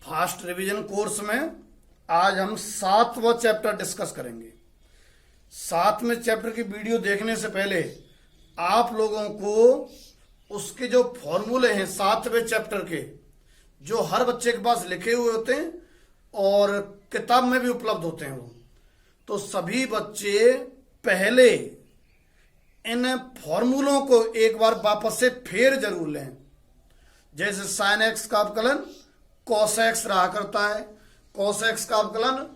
Fast revision course में आज हम 7वां चैप्टर डिस्कस करेंगे। 7वें चैप्टर की वीडियो देखने से पहले आप लोगों को उसके जो फॉर्मूले हैं 7वें चैप्टर के, जो हर बच्चे के पास लिखे हुए होते हैं और किताब में भी उपलब्ध होते हैं, वो तो सभी बच्चे पहले इन फॉर्मूलों को एक बार वापस से फिर जरूर लें। जैसे साइन एक्स का अवकलन कॉस एक्स रहा करता है, कॉस एक्स का अवकलन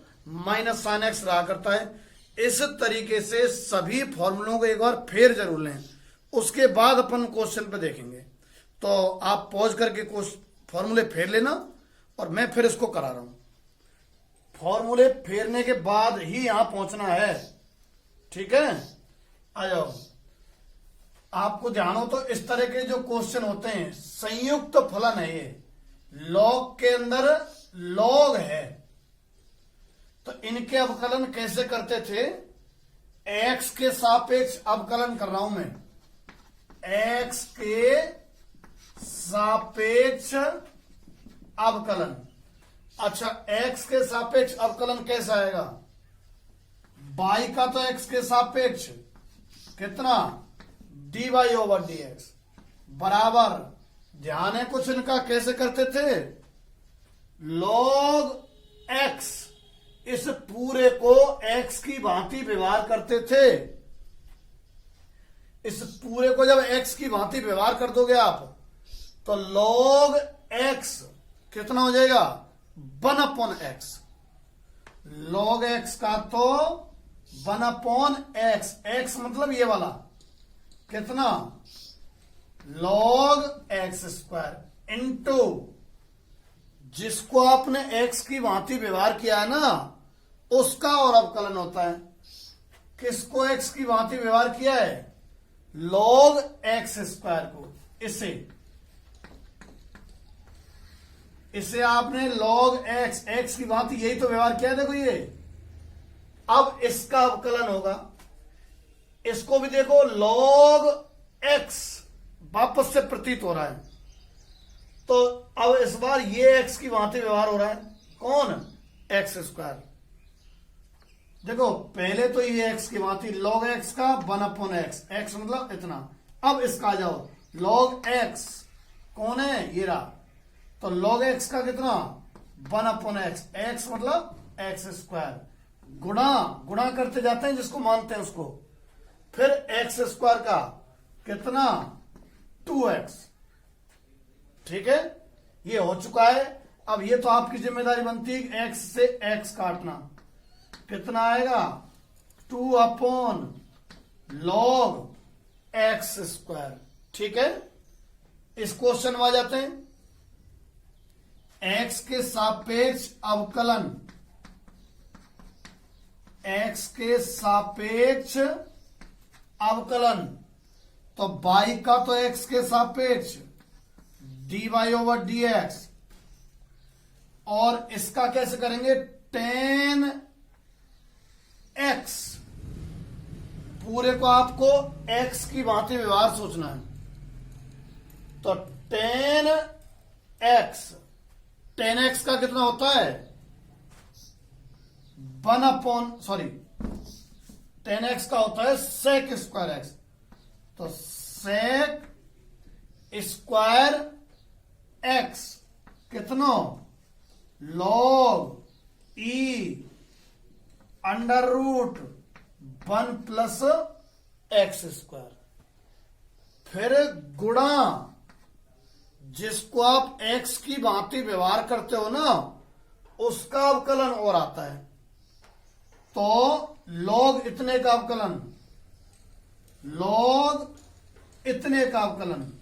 माइनस साइन एक्स रहा करता है। इस तरीके से सभी फॉर्मूलों को एक बार फिर जरूर लें, उसके बाद अपन क्वेश्चन पे देखेंगे। तो आप पॉज करके फॉर्मूले फेर लेना और मैं फिर इसको करा रहा हूं। फॉर्मूले फेरने के बाद ही यहां पहुंचना है, ठीक है। आ जाओ, आपको ध्यान हो तो इस तरह के जो क्वेश्चन होते हैं, संयुक्त फलन है ये, लॉग के अंदर लॉग है, तो इनके अवकलन कैसे करते थे? एक्स के सापेक्ष अवकलन कर रहा हूं मैं, एक्स के सापेक्ष अवकलन। अच्छा, एक्स के सापेक्ष अवकलन कैसा आएगा? बाई का तो एक्स के सापेक्ष कितना, d y over d x बराबर, ध्यान है कुछ इनका कैसे करते थे, लॉग एक्स, इस पूरे को एक्स की भांति व्यवहार करते थे। इस पूरे को जब एक्स की भांति व्यवहार कर दोगे आप, तो लॉग एक्स कितना हो जाएगा, 1/x। लॉग एक्स का तो 1/x, एक्स मतलब ये वाला कितना, लॉग एक्स स्क्वायर इंटू जिसको आपने एक्स की भांति व्यवहार किया है ना, उसका और अवकलन होता है। किसको एक्स की भांति व्यवहार किया है? लॉग एक्स स्क्वायर को। इसे आपने लॉग एक्स, एक्स की भांति यही तो व्यवहार किया है, देखो ये। अब इसका अवकलन होगा, इसको भी देखो, लॉग एक्स वापस से प्रतीत हो रहा है, तो अब इस बार ये एक्स की भांति व्यवहार हो रहा है, कौन, एक्स स्क्वायर। देखो पहले तो ये एक्स की भांति, लॉग एक्स का 1/x, एक्स मतलब इतना। अब इसका आ जाओ, लॉग एक्स कौन है, ये रहा, तो लॉग एक्स का कितना, 1/x, एक्स मतलब एक्स स्क्वायर, गुणा करते जाते हैं जिसको मानते हैं उसको, फिर एक्स स्क्वायर का कितना, 2x, ठीक है। ये हो चुका है। अब ये तो आपकी जिम्मेदारी बनती है एक्स से एक्स काटना, कितना आएगा, 2/log एक्स स्क्वायर, ठीक है। इस क्वेश्चन में आ जाते हैं, एक्स के सापेक्ष अवकलन, एक्स के सापेक्ष अवकलन, तो बाई का तो एक्स के सापेक्ष d y over d x, और इसका कैसे करेंगे, tan x, पूरे को आपको x की भांति व्यवहार सोचना है, तो tan x का कितना होता है, tan x का होता है sec स्क्वायर एक्स, तो sec स्क्वायर एक्स कितना, log e √1 plus x square, फिर गुणा जिसको आप x की भांति व्यवहार करते हो ना, उसका अवकलन और आता है, तो log इतने का अवकलन, log इतने का अवकलन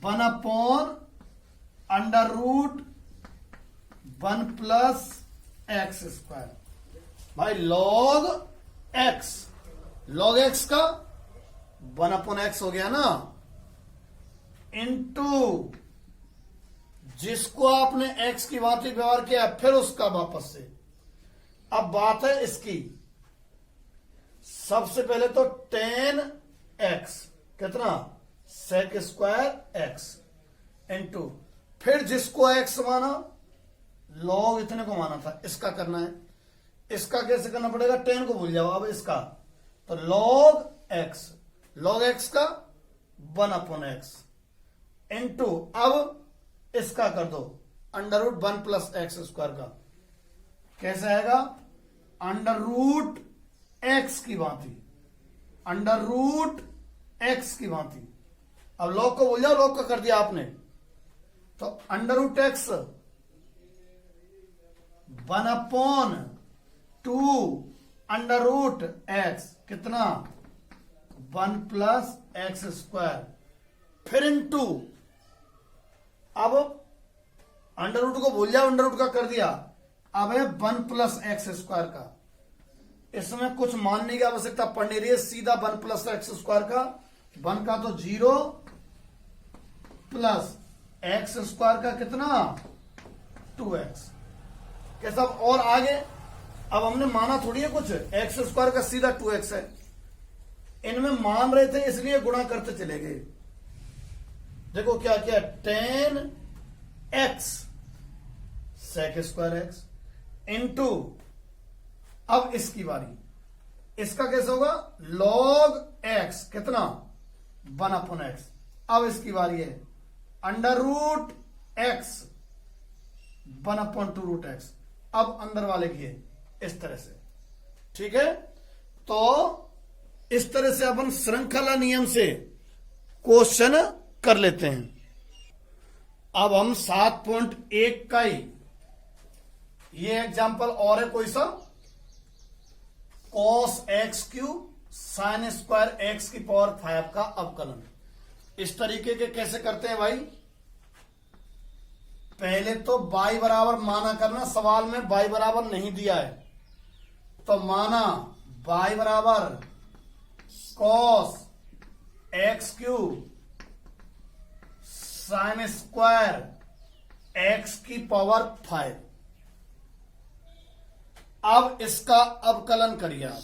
1/√1 प्लस एक्स स्क्वायर। भाई log x का 1/x हो गया ना, इंटू जिसको आपने x की भांति व्यवहार किया, फिर उसका वापस से। अब बात है इसकी, सबसे पहले तो tan x कितना, sec स्क्वायर एक्स, इंटू फिर जिसको x माना लॉग इतने को माना था, इसका करना है। इसका कैसे करना पड़ेगा, 10 को भूल जाओ। अब इसका तो log x का 1/x इंटू, अब इसका कर दो √1 + x² का। कैसे आएगा, √x की भांति, √x की भांति। अब log को भूल जाओ, log का कर दिया आपने, तो √x 1/2 कितना 1 + x², फिर इंटू, अब √ को भूल जाओ, √ का कर दिया, अब है 1 + x² का। इसमें कुछ मानने की आवश्यकता पड़ नहीं रही है, सीधा 1 + x² का, 1 का तो 0 प्लस x² का कितना 2x। कैसा, और आगे अब हमने माना थोड़ी है कुछ, x² का सीधा 2x है, इनमें मान रहे थे इसलिए गुणा करते चले गए। देखो क्या किया, 10x sec² इंटू, अब इसकी बारी, इसका कैसे होगा, log x कितना 1/x। अब इसकी बारी है √x 1/2√x। अब अंदर वाले की है इस तरह से, ठीक है। तो इस तरह से अपन श्रृंखला नियम से क्वेश्चन कर लेते हैं। अब हम 7.1 का ही ये एग्जाम्पल और है कोई सा, cos x³ sin² x⁵ का अवकलन। इस तरीके के कैसे करते हैं भाई, पहले तो y बराबर माना करना, सवाल में y बराबर नहीं दिया है तो माना y बराबर cos x³ sin² x⁵। अब इसका अवकलन करिए आप,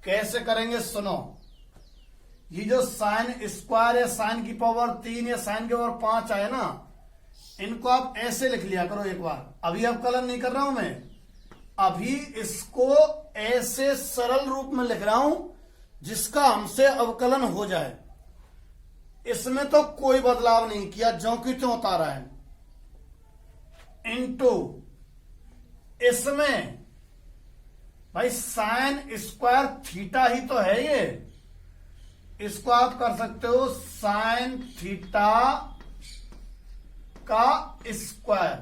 कैसे करेंगे सुनो। ये जो sin² या sin⁵ या sin⁵ आए ना, इनको आप ऐसे लिख लिया करो एक बार। अभी अवकलन नहीं कर रहा हूं मैं, अभी इसको ऐसे सरल रूप में लिख रहा हूं जिसका हमसे अवकलन हो जाए। इसमें तो कोई बदलाव नहीं किया, ज्यों की त्यों उतारा है। इंटू इसमें भाई sin² ही तो है ये, इसको आप कर सकते हो sin का स्क्वायर,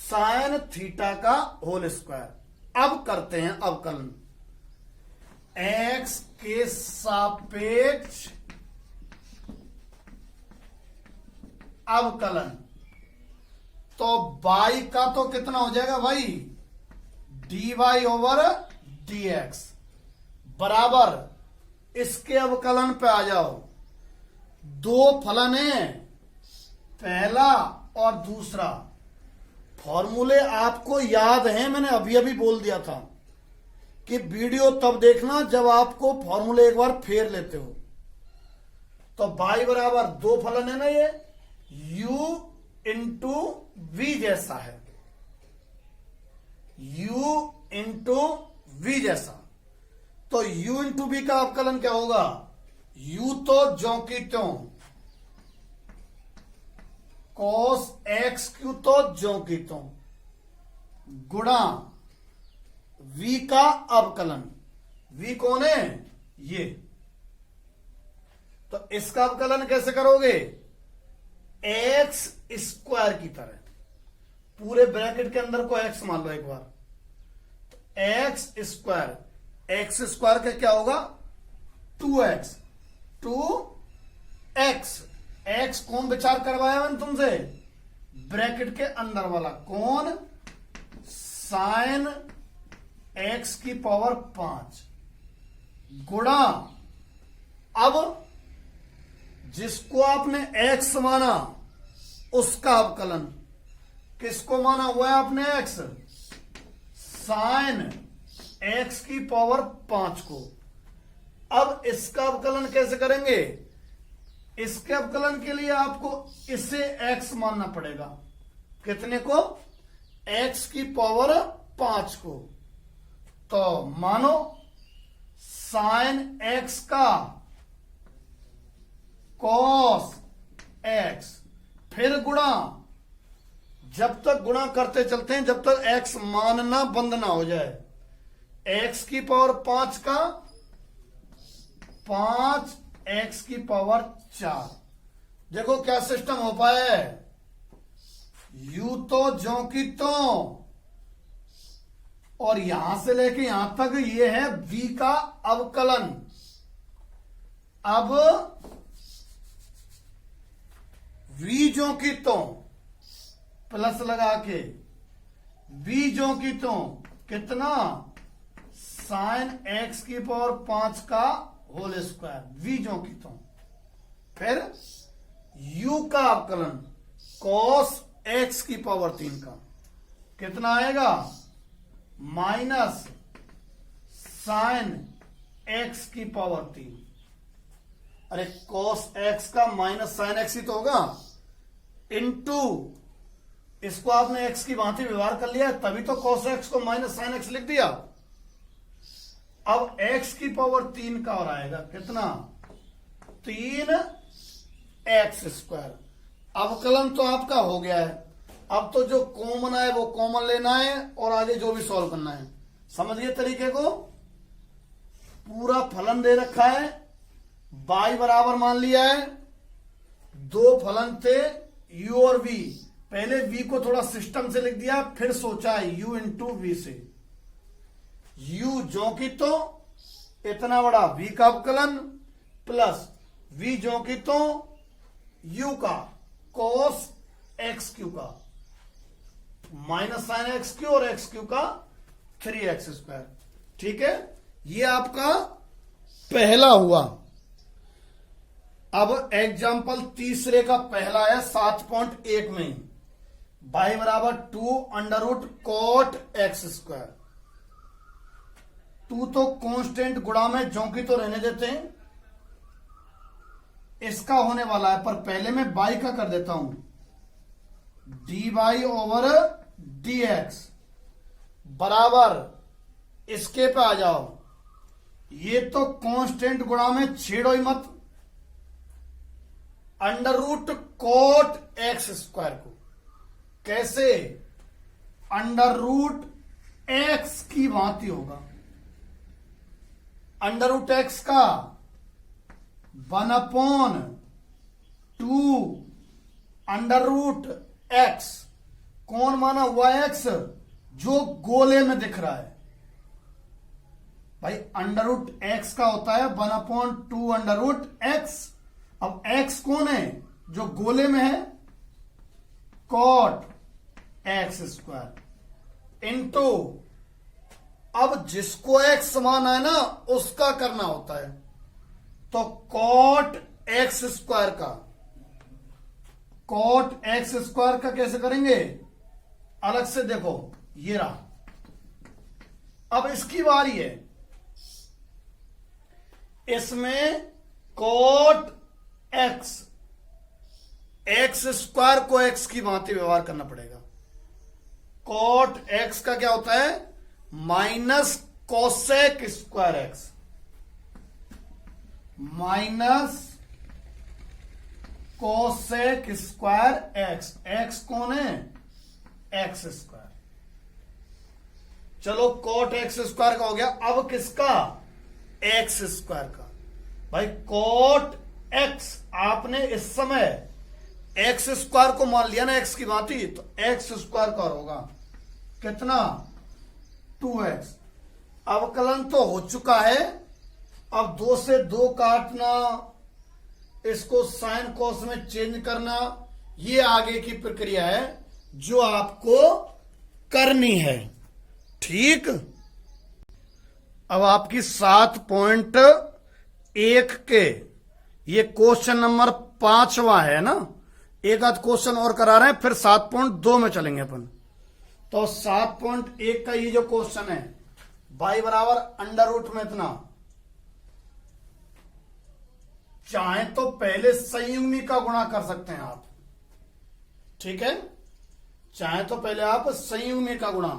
sin² का होल स्क्वायर। अब करते हैं अवकलन, x के सापेक्ष अवकलन। तो y का तो कितना हो जाएगा भाई, dy/dx बराबर, इसके अवकलन पे आ जाओ। दो फलन है, पहला और दूसरा। फॉर्मूले आपको याद हैं, मैंने अभी अभी बोल दिया था कि वीडियो तब देखना जब आपको फॉर्मूले एक बार फेर लेते हो। तो y बराबर दो फलन है ना, ये u इंटू v जैसा है, u इंटू v जैसा। तो u इंटू v का अवकलन क्या होगा, u तो ज्यों की त्यों, cos x³ तो ज्यों की त्यों, गुणा v का अवकलन। v कौन है, ये। तो इसका अवकलन कैसे करोगे, x² की तरह, पूरे ब्रैकेट के अंदर को x मान लो एक बार। x² x² का क्या होगा 2x, 2x। x कौन विचार करवाया मैंने तुमसे, ब्रैकेट के अंदर वाला कौन, sin x⁵ गुणा, अब जिसको आपने x माना उसका अवकलन, किसको माना हुआ है आपने x, sin x⁵ को। अब इसका अवकलन कैसे करेंगे, इसके अवकलन के लिए आपको इसे x मानना पड़ेगा। कितने को? x की पावर 5 को। तो मानो साइन x का कॉस x, फिर गुणा, जब तक गुणा करते चलते हैं जब तक x मानना बंद ना हो जाए। x की पावर 5 का 5 x की पावर 4। देखो क्या सिस्टम हो पाया है, यू तो ज्यों की त्यों, और यहां से लेके यहां तक ये है v का अवकलन। अब v ज्यों की त्यों प्लस लगा के v ज्यों की त्यों कितना, साइन x की पावर 5 का होल स्क्वायर, v ज्यों की त्यों। फिर u का अवकलन cos x की पावर 3 का कितना आएगा, माइनस साइन x की पावर 3। अरे cos x का माइनस साइन x ही तो होगा, इनटू इसको आपने x की भांति व्यवहार कर लिया, तभी तो cos x को माइनस साइन x लिख दिया। अब x की पावर 3 का और आएगा कितना, 3x स्क्वायर। अवकलन तो आपका हो गया है, अब तो जो कॉमन है वो कॉमन लेना है और आगे जो भी सॉल्व करना है। समझ गए तरीके को? पूरा फलन दे रखा है, y बराबर मान लिया है, दो फलन थे u और v। पहले v को थोड़ा सिस्टम से लिख दिया, फिर सोचा u इंटू वी से। u जो की तो इतना बड़ा v का अवकलन प्लस v जो की तो u का cos x क्यू का माइनस साइन एक्स क्यू और एक्स क्यू का 3x स्क्वायर। ठीक है, ये आपका पहला हुआ। अब एग्जाम्पल तीसरे का पहला है 7.1 में, y बराबर 2 under root cot x square. 2 तो कांस्टेंट गुणा में जो की तो रहने देते हैं, इसका होने वाला है, पर पहले मैं y का कर देता हूं, dy ओवर dx बराबर, इसके पे आ जाओ, ये तो कांस्टेंट गुणा में छेड़ो ही मत, under root cot x square को। कैसे? अंडर रूट एक्स की भांति होगा, अंडर रूट एक्स का 1/2 अंडर रूट एक्स, कौन माना हुआ एक्स, जो गोले में दिख रहा है भाई। अंडर रूट एक्स का होता है 1/2 अंडर रूट एक्स। अब एक्स कौन है, जो गोले में है, कॉट एक्स स्क्वायर इंटू, अब जिसको एक्स समान है ना उसका करना होता है, तो कॉट एक्स स्क्वायर का, कॉट एक्स स्क्वायर का कैसे करेंगे, अलग से देखो, ये रहा। अब इसकी बारी है, इसमें कॉट एक्स, एक्स स्क्वायर को एक्स की भांति व्यवहार करना पड़ेगा। कॉट एक्स का क्या होता है, minus cosec square x, minus cosec square x. X कौन है, एक्स स्क्वायर। चलो कॉट एक्स स्क्वायर का हो गया, अब किसका, एक्स स्क्वायर का। भाई कॉट एक्स आपने इस समय एक्स स्क्वायर को मान लिया ना एक्स की भांति, तो एक्स स्क्वायर का होगा कितना, 2x। अवकलन तो हो चुका है, अब 2 से 2 काटना, इसको साइन कॉस में चेंज करना, ये आगे की प्रक्रिया है जो आपको करनी है। ठीक, अब आपकी 7.1 के ये क्वेश्चन नंबर 5वां है ना, एक आध क्वेश्चन और करा रहे हैं, फिर 7.2 में चलेंगे अपन। तो 7.1 का ये जो क्वेश्चन है, y बराबर अंडर रूट में इतना, चाहे तो पहले संयुग्मी का गुणा कर सकते हैं आप, ठीक है, चाहे तो पहले आप संयुग्मी का गुणा,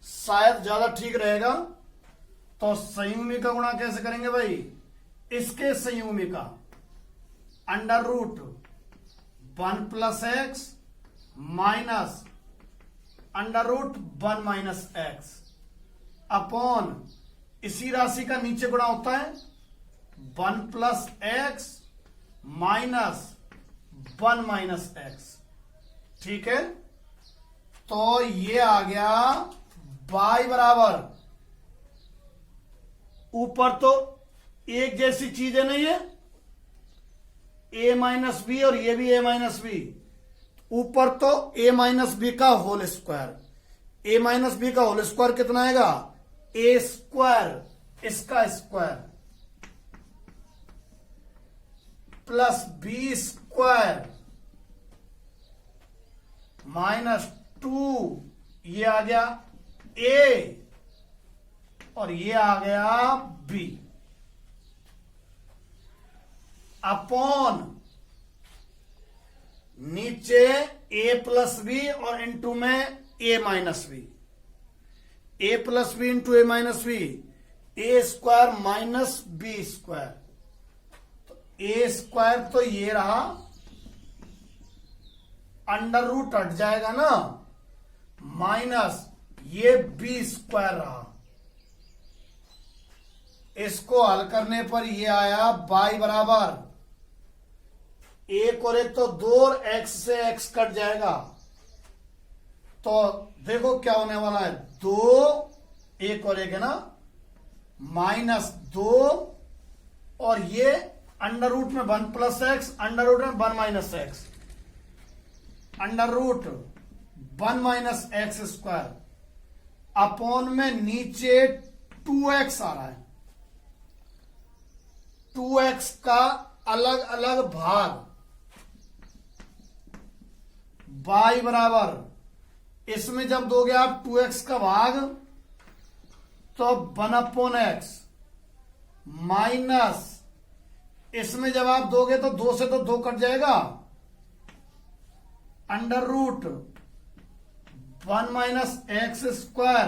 शायद ज्यादा ठीक रहेगा। तो संयुग्मी का गुणा कैसे करेंगे भाई, इसके संयुग्मी का under root 1 plus x minus under root 1 minus x upon इसी राशि का नीचे गुणा होता है 1 plus x minus 1 minus x, ठीक है। तो ये आ गया y बराबर, ऊपर तो एक जैसी चीज है नहीं है, a माइनस बी और ये भी a माइनस बी, ऊपर तो a माइनस बी का whole square, a minus b का होल स्क्वायर कितना आएगा, a स्क्वायर इसका square plus b square minus 2, ये आ गया a और ये आ गया b अपॉन नीचे a प्लस बी और इंटू में a minus b, a plus b into a minus b, a square minus b square, तो a स्क्वायर तो ये रहा, अंडर रूट हट जाएगा ना, माइनस ये बी स्क्वायर रहा। इसको हल करने पर ये आया y बराबर, एक और एक तो 2 और x से x कट जाएगा, तो देखो क्या होने वाला है, 2 एक और एक है ना, माइनस 2 और ये अंडर रूट में 1 प्लस एक्स, अंडर रूट में 1 minus x, under root 1 minus x square upon में नीचे 2x आ रहा है, 2x का अलग अलग भाग, y बराबर, इसमें जब दोगे आप 2x का भाग तो 1 अपॉन एक्स माइनस, इसमें जब आप दोगे तो 2 से तो 2 कट जाएगा, under root 1 minus x square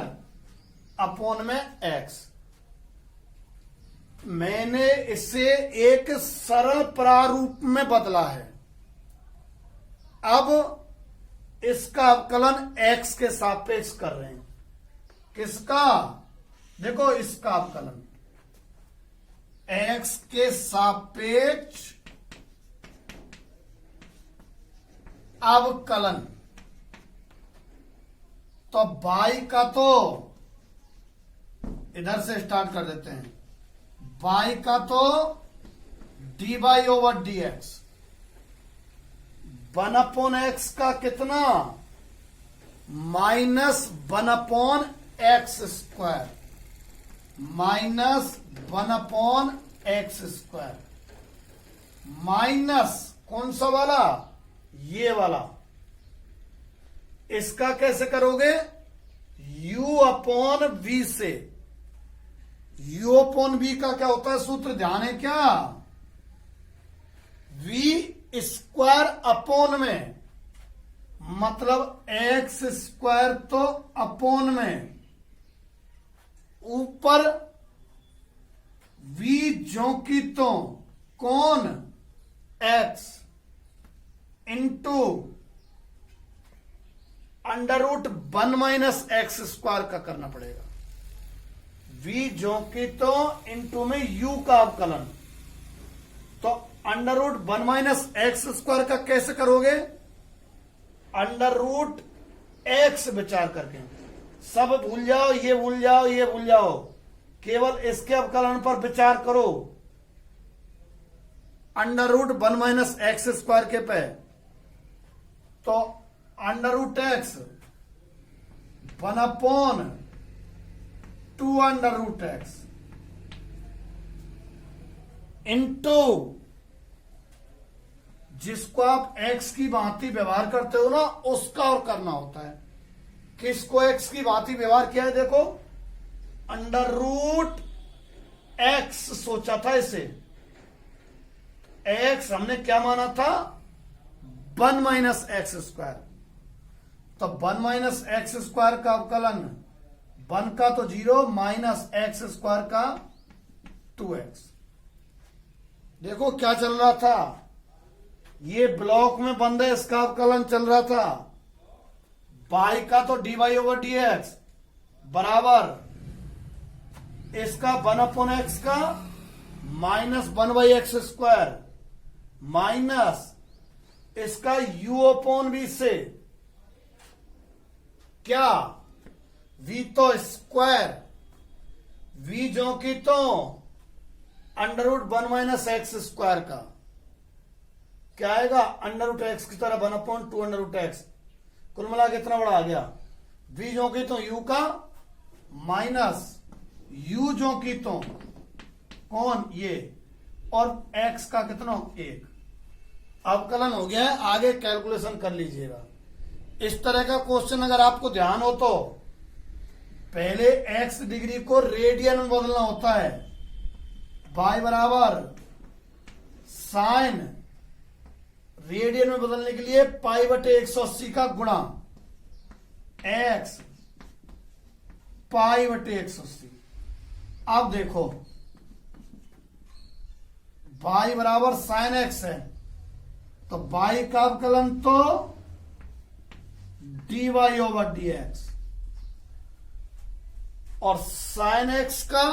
upon में x। मैंने इसे एक सरल प्रारूप में बदला है। अब इसका अवकलन x के सापेक्ष कर रहे हैं, किसका, देखो इसका अवकलन x के सापेक्ष अवकलन, तो y का तो इधर से स्टार्ट कर देते हैं, y का तो dy over dx, 1 upon x का कितना, minus 1 upon x square, minus 1 upon x square, minus कौन सा वाला, ये वाला, इसका कैसे करोगे, u अपॉन v से, u अपॉन v का क्या होता है सूत्र, ध्यान है क्या, v स्क्वायर अपॉन में, मतलब एक्स स्क्वायर तो अपॉन में, ऊपर v जो की तो कौन x into under root 1 minus x square का करना पड़ेगा, v जो की तो इंटू में u का अवकलन, तो under root 1 minus x square का कैसे करोगे, अंडर रूट एक्स विचार करके, सब भूल जाओ, ये भूल जाओ, ये भूल जाओ, केवल इसके अवकलन पर विचार करो, under root 1 minus x square के पे, तो under root x 1 upon 2 under root x into, जिसको आप x की भांति व्यवहार करते हो ना उसका और करना होता है, किसको x की भांति व्यवहार किया है, देखो अंडर रूट x सोचा था इसे, x हमने क्या माना था 1 माइनस एक्स स्क्वायर, तो 1 माइनस एक्स स्क्वायर का अवकलन 1 का तो 0 माइनस एक्स स्क्वायर का 2x। देखो क्या चल रहा था, ये ब्लॉक में बंद है, इसका अवकलन चल रहा था y का तो dy/dx बराबर इसका 1/x का -1/x² माइनस इसका u/v से क्या v तो स्क्वायर, v जो कि तो √1 माइनस एक्स स्क्वायर का क्या आएगा √x की तरह 1/2 कुल मिला के कितना बड़ा आ गया v जो कि तो u का माइनस u जो कि तो कौन ये और x का कितना 1। अवकलन हो गया है, आगे कैलकुलेशन कर लीजिएगा। इस तरह का क्वेश्चन अगर आपको ध्यान हो तो पहले x डिग्री को रेडियन में बदलना होता है, y बराबर साइन रेडियन में बदलने के लिए π/180 का गुणा x π/180। अब देखो y बराबर साइन x है तो y का अवकलन तो dy/dx और साइन x का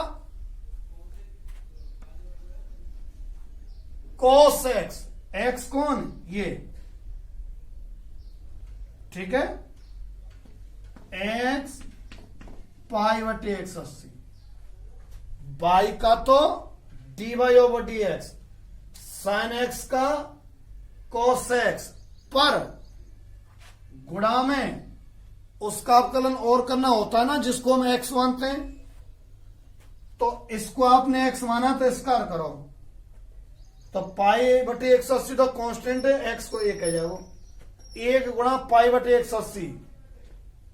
cos x, x कौन ये, ठीक है, x π/180 y का तो dy/dx साइन x का cos x पर गुणा में उसका अवकलन और करना होता है ना जिसको हम x मानते हैं, तो इसको आपने x माना तो इसका करो तो π/180 तो कांस्टेंट है, x को 1 है जाओ 1 गुणा π/180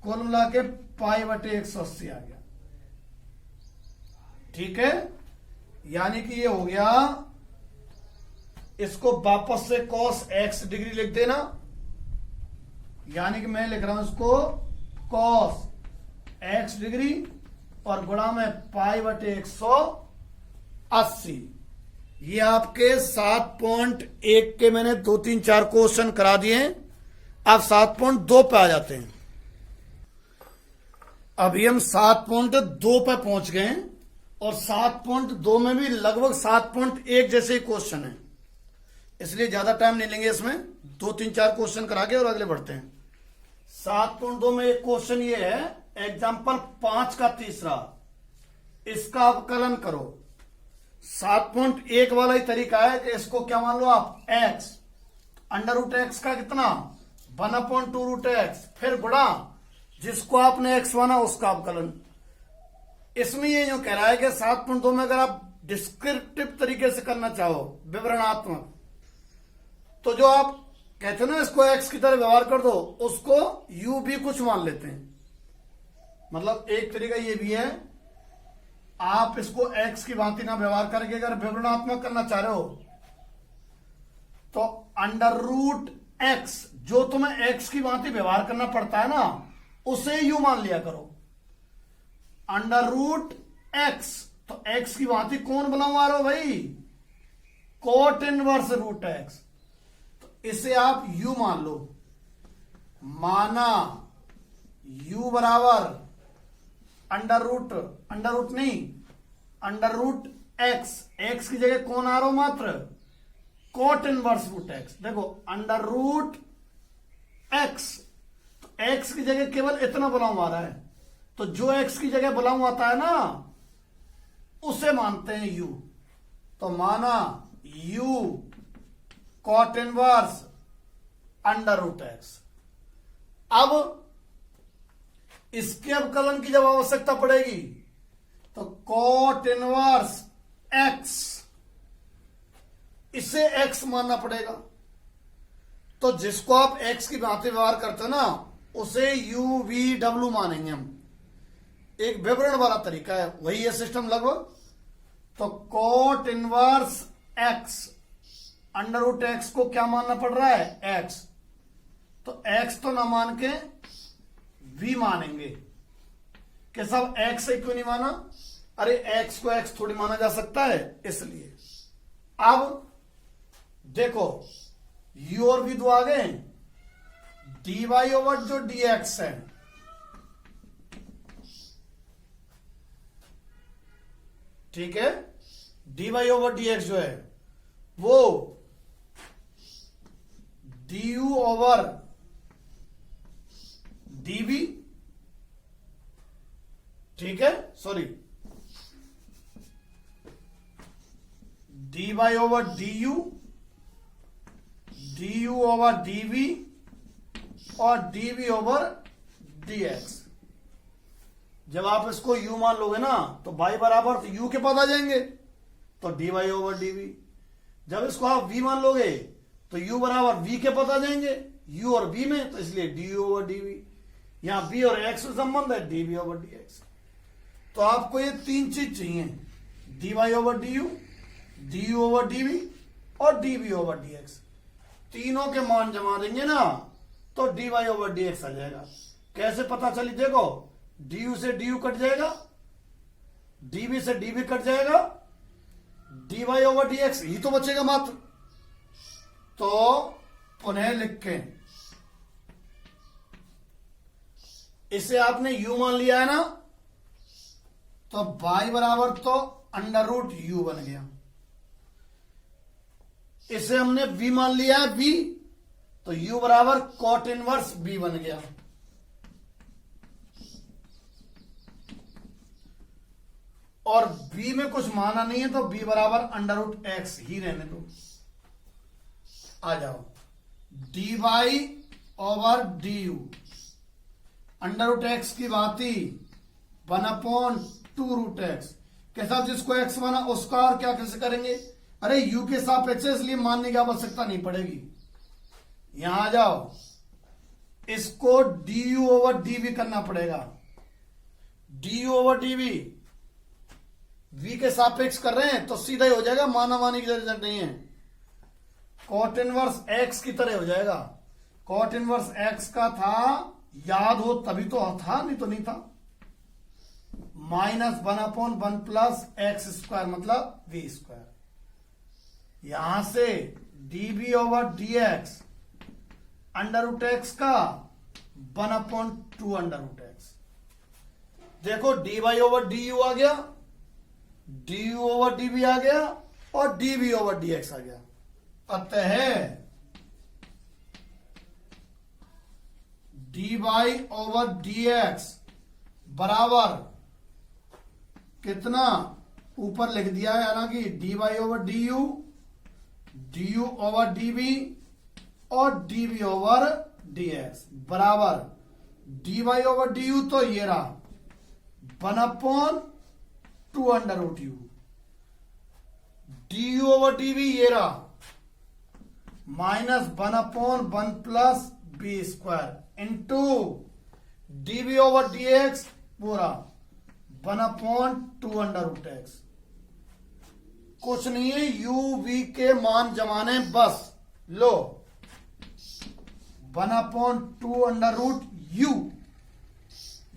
कुल मिला के π/180 आ गया, ठीक है। यानी कि ये हो गया, इसको वापस से cos x डिग्री लिख देना, यानी कि मैं लिख रहा हूं इसको cos x डिग्री और गुणा में π/180। ये आपके 7.1 के मैंने 2 3 4 क्वेश्चन करा दिए हैं। अब 7.2 पे आ जाते हैं। अभी हम 7.2 पे पहुंच गए हैं और 7.2 में भी लगभग 7.1 जैसे ही क्वेश्चन है, इसलिए ज्यादा टाइम नहीं लेंगे इसमें, 2 3 4 क्वेश्चन करा के और अगले बढ़ते हैं। 7.2 में एक क्वेश्चन ये है, एग्जाम्पल 5 का तीसरा, इसका अवकलन करो। 7.1 वाला ही तरीका है कि इसको क्या मान लो आप x, √x का कितना 1/2√x फिर गुणा जिसको आपने x माना उसका अवकलन। इसमें ये जो कह रहा है कि 7.2 में अगर आप डिस्क्रिप्टिव तरीके से करना चाहो, विवरणात्मक, तो जो आप कहते हो ना इसको x की तरह व्यवहार कर दो, उसको u भी कुछ मान लेते हैं। मतलब एक तरीका ये भी है, आप इसको x की भांति ना व्यवहार करके अगर विवरणात्मक करना चाह रहे हो तो √x जो तुम्हें x की भांति व्यवहार करना पड़ता है ना, उसे u मान लिया करो। √x तो x की भांति कौन बनाऊंगा रहे हो भाई, cot इनवर्स √x, तो इसे आप u मान लो। माना u बराबर अंडर रूट x की जगह कौन आ रहा हो मात्र cot इनवर्स √x। देखो √x तो x की जगह केवल इतना बुलाऊ आ रहा है, तो जो x की जगह बुलाऊ आता है ना उसे मानते हैं u। तो माना u cot इनवर्स √x। अब इसके अवकलन की जब आवश्यकता पड़ेगी तो cot इनवर्स x, इसे x मानना पड़ेगा। तो जिसको आप x की भांति व्यवहार करते हो ना उसे u v w मानेंगे हम। एक विवरण वाला तरीका है, वही है सिस्टम लगभग। तो cot inverse x under root x को क्या मानना पड़ रहा है, एक्स। तो एक्स तो ना मान के v मानेंगे कि सब एक्स से क्यों नहीं माना, अरे एक्स को एक्स थोड़ी माना जा सकता है, इसलिए। अब देखो u और v दो आ गए, dy ओवर जो dx है, ठीक है, dy ओवर dx जो है वो du ओवर dv, ठीक है, sorry, dy over du, du over dv और dv ओवर dx। जब आप इसको u मान लोगे ना तो y बराबर तो u के पद आ जाएंगे, तो dy ओवर dv। जब इसको आप v मान लोगे तो u बराबर v के पद आ जाएंगे, u और v में, तो इसलिए du ओवर dv। यहां v और x से संबंध है, dv ओवर dx। तो आपको ये तीन चीज चाहिए, dy over du, du over dv और dv ओवर dx। तीनों के मान जमा देंगे ना तो dy ओवर dx आ जाएगा। कैसे पता चली, देखो du से du कट जाएगा, dv से dv कट जाएगा, dy ओवर dx ही तो बचेगा मात्र। तो पुनः लिखें, इसे आपने u मान लिया है ना, तो y बराबर तो अंडर रूट u बन गया। इसे हमने v मान लिया है v, तो u बराबर कॉट इनवर्स b बन गया। और b में कुछ माना नहीं है तो b बराबर अंडर रूट एक्स ही रहने दो। आ जाओ, dy over du, under root x की बाती 1/2 रूट एक्स के साथ जिसको x माना उसका और क्या कैसे करेंगे, अरे u के सापेक्ष है इसलिए मानने की आवश्यकता नहीं पड़ेगी। यहां आ जाओ, इसको du ओवर dv करना पड़ेगा, du ओवर dv v के सापेक्ष कर रहे हैं तो सीधा ही हो जाएगा, माना मानी की जरूरत नहीं है, कॉट इनवर्स x की तरह हो जाएगा। कॉट इनवर्स x का था, याद हो तभी तो था, नहीं तो नहीं था, -1/1 प्लस एक्स स्क्वायर मतलब v स्क्वायर। यहां से dv over dx under root x का 1/2 अंडर रूट एक्स। देखो dy ओवर du आ गया, du ओवर dv आ गया और dv ओवर dx आ गया। अतः dy ओवर dx बराबर कितना, ऊपर लिख दिया है, हालांकि dy over du, du over dv और dv ओवर dx बराबर dy ओवर du, तो ये रहा 1/2 under root u, du over dv ये रहा -1/1 plus b square into dv over dx पूरा 1/2 अंडर रूट एक्स। कुछ नहीं है, u v के मान जमाने बस, लो 1/2 अंडर रूट u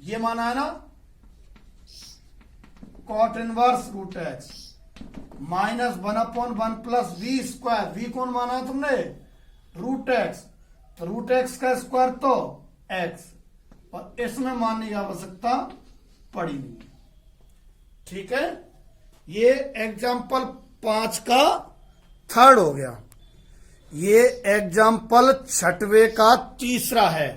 ये माना है ना, cot inverse root x -1/1 plus v square, v कौन माना है तुमने, रूट एक्स, तो रूट एक्स का स्क्वायर तो x, और इसमें मानने की आवश्यकता पड़ी नहीं। ठीक है, ये एग्जाम्पल 5 का थर्ड हो गया। ये एग्जाम्पल 6वें का तीसरा है।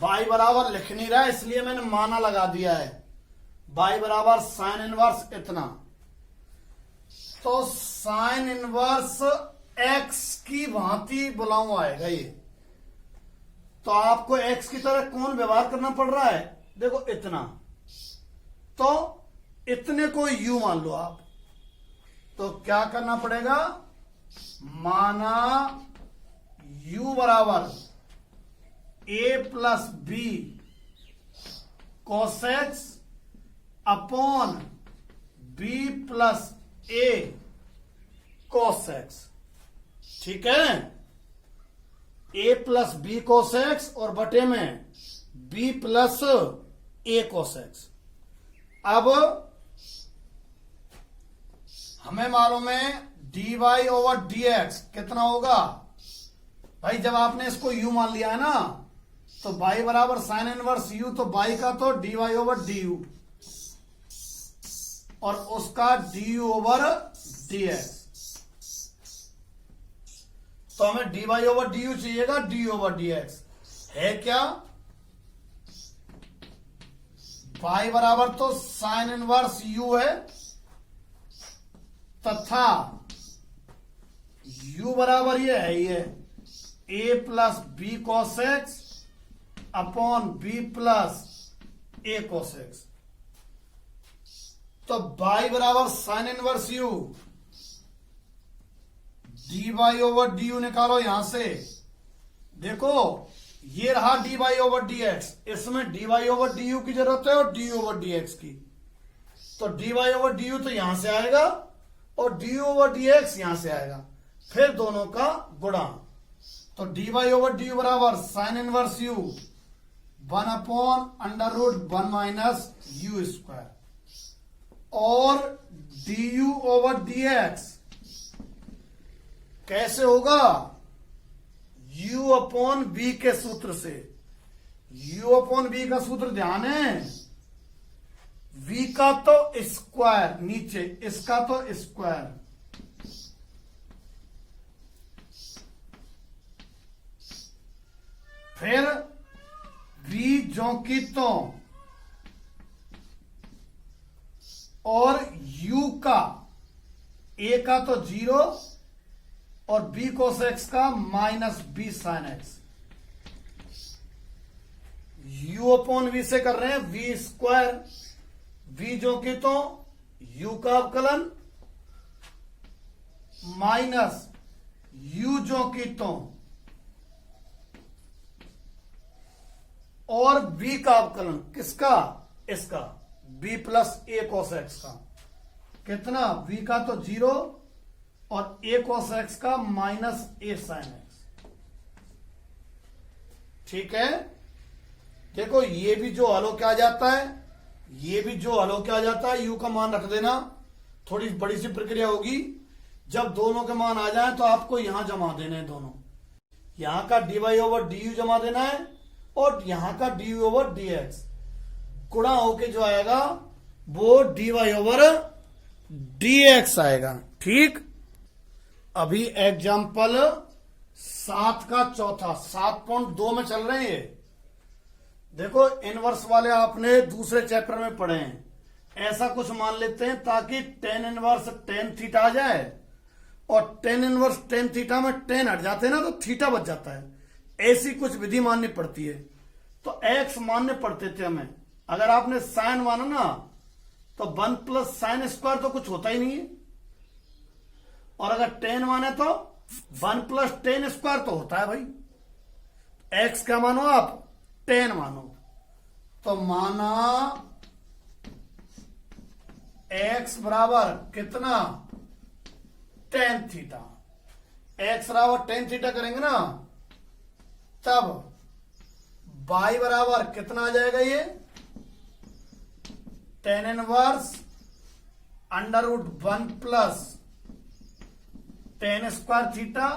y बराबर लिख नहीं रहा है इसलिए मैंने माना लगा दिया है, y बराबर साइन इनवर्स इतना, तो साइन इनवर्स x की भांति बुलाऊं आएगा ये। तो आपको x की तरह कौन व्यवहार करना पड़ रहा है, देखो इतना, तो इतने को u मान लो आप, तो क्या करना पड़ेगा, माना u बराबर a plus b cos x upon b plus a cos x, ठीक है, a plus b cos x और बटे में b plus a cos x। अब हमें मालूम है dy ओवर dx कितना होगा भाई, जब आपने इसको u मान लिया है ना, तो y बराबर साइन इनवर्स u, तो y का तो dy ओवर du और उसका du ओवर dx। तो हमें dy ओवर du चाहिएगा, du ओवर dx है क्या, y बराबर तो साइन इनवर्स u है तथा u बराबर ये है, ये a plus b cos x upon b plus a cos x. तो y बराबर sine inverse u, dy over du निकालो यहां से, देखो ये रहा dy ओवर dx, इसमें dy ओवर du की जरूरत है और du ओवर dx की, तो dy ओवर du तो यहां से आएगा और du ओवर dx यहां से आएगा, फिर दोनों का गुणा, तो dy ओवर du बराबर sine inverse u 1 upon under root 1 minus u square, और du ओवर dx कैसे होगा, u अपॉन b के सूत्र से। u अपॉन b का सूत्र ध्यान है, v का तो स्क्वायर नीचे, इसका तो स्क्वायर, फिर v जो की तो, और u का a का तो 0 और b कोस x का minus b sine x। u अपॉन v से कर रहे हैं v स्क्वायर, v जो कि तो u का अवकलन माइनस u जो कि तो और b का अवकलन, किसका, इसका b plus a cos x का, कितना, v का तो 0 और a कोस x का माइनस a साइन x, ठीक है। देखो ये भी जो हल क्या जाता है, ये भी जो हल क्या जाता है, u का मान रख देना, थोड़ी बड़ी सी प्रक्रिया होगी, जब दोनों के मान आ जाए तो आपको यहां जमा देने हैं दोनों, यहां का dy ओवर du जमा देना है और यहां का du ओवर dx, गुणा होके जो आएगा वो dy ओवर dx आएगा, ठीक। अभी एग्जाम्पल 7 का चौथा 7.2 में चल रहे हैं। देखो इनवर्स वाले आपने दूसरे चैप्टर में पढ़े हैं, ऐसा कुछ मान लेते हैं ताकि टेन इनवर्स टेन थीटा आ जाए, और टेन इनवर्स टेन थीटा में टेन हट जाते हैं ना, तो थीटा बच जाता है, ऐसी कुछ विधि माननी पड़ती है। तो एक्स मानने पड़ते थे हमें, अगर आपने साइन माना ना तो 1 प्लस साइन स्क्वायर तो कुछ होता ही नहीं है, और अगर टेन माने तो 1 प्लस टेन स्क्वायर तो होता है भाई। एक्स क्या मानो आप, 10 मानो, तो माना एक्स बराबर कितना, टेन थीटा, एक्स बराबर टेन थीटा करेंगे ना, तब y बराबर कितना आ जाएगा, ये tan inverse under root 1 plus tan square theta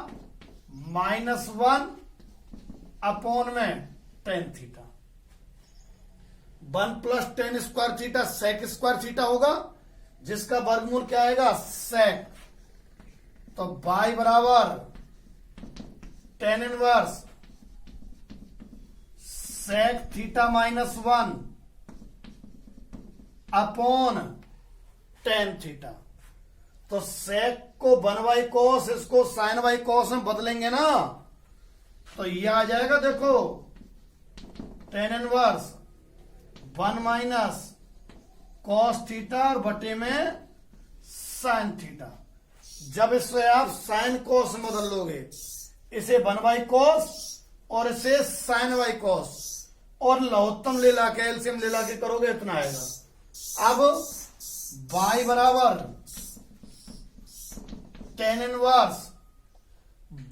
minus 1 upon में tan theta, 1 plus tan square theta sec square theta होगा, जिसका वर्गमूल क्या आएगा, सेक। तो y बराबर tan inverse sec theta minus 1 upon tan theta, तो सेक को 1 बाई कॉस, इसको साइन बाई कॉस में बदलेंगे ना, तो ये आ जाएगा, देखो tan inverse 1 minus cos theta और बटे में साइन थीटा। जब इसे आप साइन कॉस में बदल लोगे, इसे 1 बाई कॉस और इसे साइन बाई कॉस, और लघुत्तम ले लाके एलसीएम ले लाके करोगे, इतना आएगा। अब y बराबर tan inverse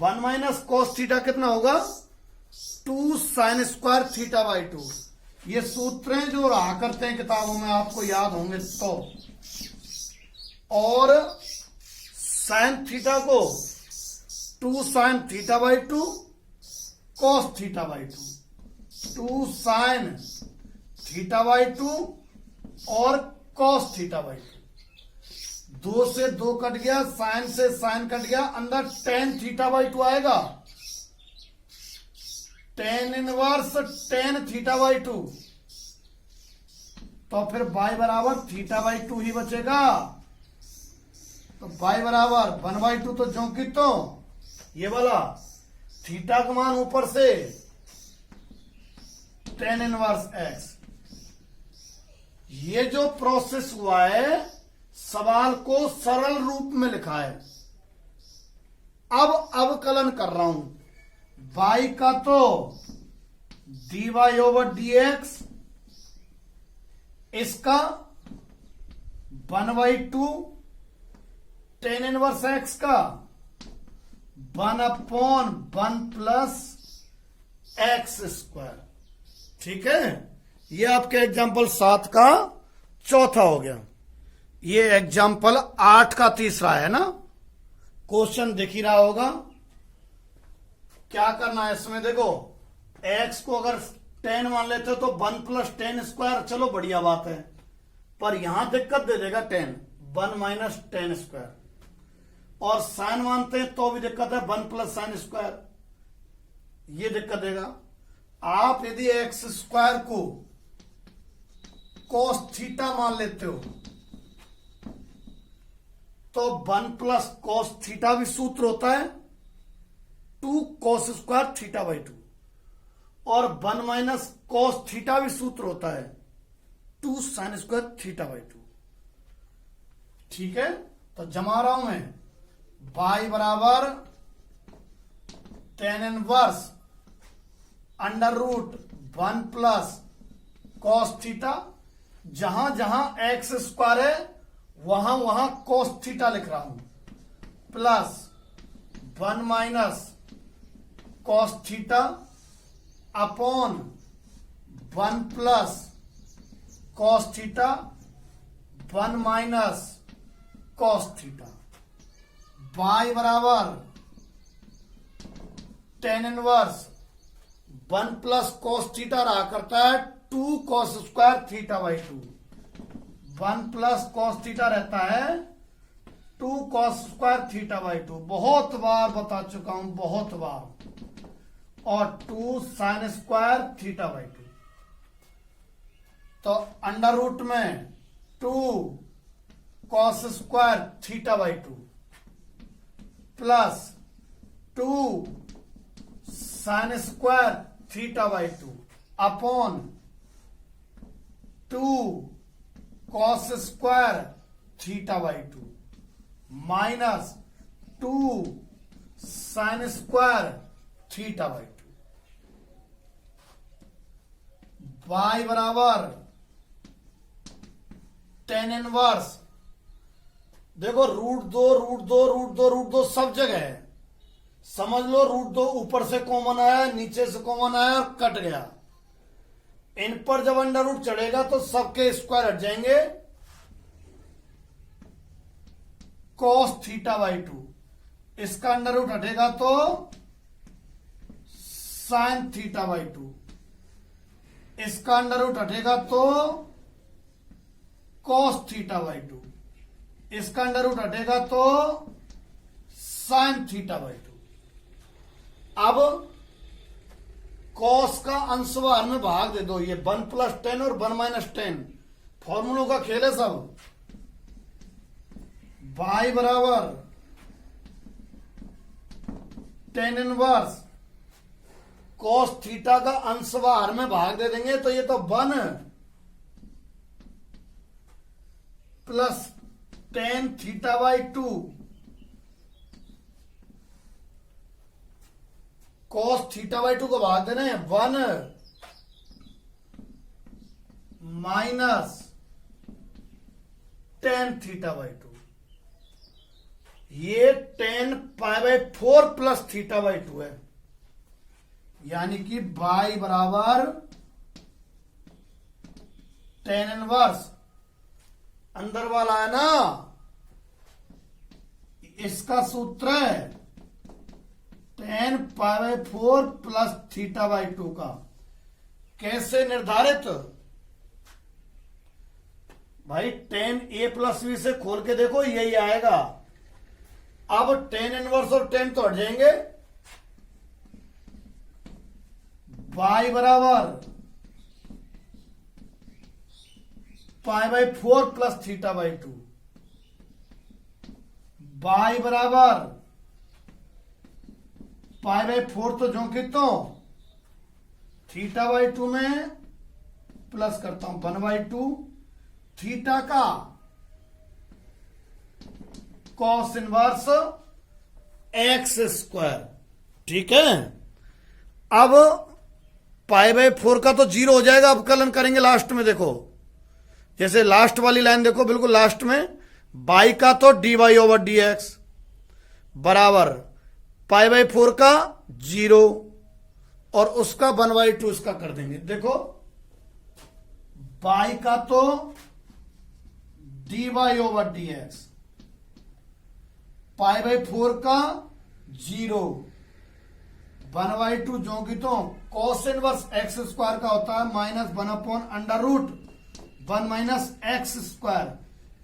1 minus cos theta कितना होगा 2 साइन स्क्वायर थीटा बाई 2। ये सूत्र हैं जो रहा करते हैं किताबों में, आपको याद होंगे तो। और साइन थीटा को 2 sine theta by 2 cos theta by 2, 2 sine theta by 2 और कॉस थीटा बाई 2। 2 से 2 कट गया, साइन से साइन कट गया, अंदर टेन थीटा बाई 2 आएगा। Tan inverse tan theta by 2, तो फिर बाई बराबर थीटा बाई 2 ही बचेगा। तो बाई बराबर 1/2 तो जो की तो ये वाला थीटा का मान ऊपर से टेन इनवर्स एक्स। ये जो प्रोसेस हुआ है सवाल को सरल रूप में लिखा है। अब अवकलन कर रहा हूं y का तो dy/dx, इसका 1/2 टेन इनवर्स एक्स का 1/1 प्लस एक्स स्क्वायर। ठीक है, ये आपके एग्जाम्पल 7 का चौथा हो गया। ये एग्जाम्पल 8 का तीसरा है ना। क्वेश्चन दिख ही रहा होगा। क्या करना है इसमें, देखो x को अगर 10 मान लेते हो तो 1 प्लस टेन स्क्वायर, चलो बढ़िया बात है। पर यहां दिक्कत दे देगा 10, 1 माइनस टेन स्क्वायर। और साइन मानते हैं तो भी दिक्कत है, 1 प्लस साइन स्क्वायर, ये दिक्कत देगा। आप यदि एक्स स्क्वायर को कॉस थीटा मान लेते हो तो 1 प्लस कॉस थीटा भी सूत्र होता है 2 कॉस स्क्वायर थीटा बाई 2, और 1 माइनस कॉस थीटा भी सूत्र होता है 2 साइन स्क्वायर थीटा बाई 2। ठीक है, तो जमा रहा हूं मैं y बराबर tan inverse under root 1 plus cos theta. जहां जहां एक्स स्क्वायर है वहां वहां कॉस थीटा लिख रहा हूं, plus 1 minus cos theta upon 1 plus cos theta 1 minus cos theta. y बराबर tan inverse 1 plus cos theta रहा करता है 2 cos square theta by 2। 1 plus cos theta रहता है 2 कॉस स्क्वायर थीटा बाई 2। बहुत बार बता चुका हूं, बहुत बार। और 2 साइन स्क्वायर थीटा बाई 2। तो अंडर रूट में 2 cos square theta by 2 plus 2 sine square theta by 2 upon 2 cos square theta by 2 minus 2 sine square theta by 2। y बराबर टेन इनवर्स, देखो √2 सब जगह है, समझ लो √2 ऊपर से कॉमन आया, नीचे से कॉमन आया और कट गया। इन पर जब अंडर रूट चढ़ेगा तो सबके स्क्वायर हट जाएंगे। कॉस थीटा बाई 2, इसका अंडर रूट हटेगा तो साइन थीटा बाई 2, इसका अंडर रूट हटेगा तो कॉस थीटा बाई 2, इसका अंडर रूट हटेगा तो साइन थीटा बाई 2। अब कॉस का अंशवार में भाग दे दो, ये 1 प्लस 10 और 1 माइनस 10, फॉर्मूलों का खेल है सब। y बराबर टेन इनवर्स कॉस थीटा का अंशवार में भाग दे देंगे तो ये तो 1 plus tan theta by 2 cos theta by 2 को भाग देना है 1 माइनस टेन थीटा बाई 2। ये ten pi by 4 plus theta by 2 है, यानी कि बाई बराबर टेन इनवर्स अंदर वाला है ना, इसका सूत्र है ten pi by 4 plus theta by 2 का। कैसे निर्धारित? भाई टेन ए प्लस बी से खोल के देखो, यही आएगा। अब टेन इनवर्स और टेन तो हट जाएंगे, बाई बराबर pi by 4 plus theta by 2, by बराबर पाई बाई 4 तो जो कि तो थीटा बाई 2 में प्लस करता हूं 1 बाई 2 थीटा का कॉस इनवर्स एक्स स्क्वायर। ठीक है, अब पाई बाई 4 का तो 0 हो जाएगा, अवकलन करेंगे लास्ट में। देखो जैसे लास्ट वाली लाइन देखो, बिल्कुल लास्ट में, बाई का तो d y over d x बराबर पाई बाई 4 का 0 और उसका 1 बाई 2 इसका कर देंगे। देखो बाई का तो d y over d x, pi by 4 का 0, 1 बाई 2 जो कि तो कॉस इनवर्स एक्स स्क्वायर का होता है minus 1 upon under root 1 minus x square,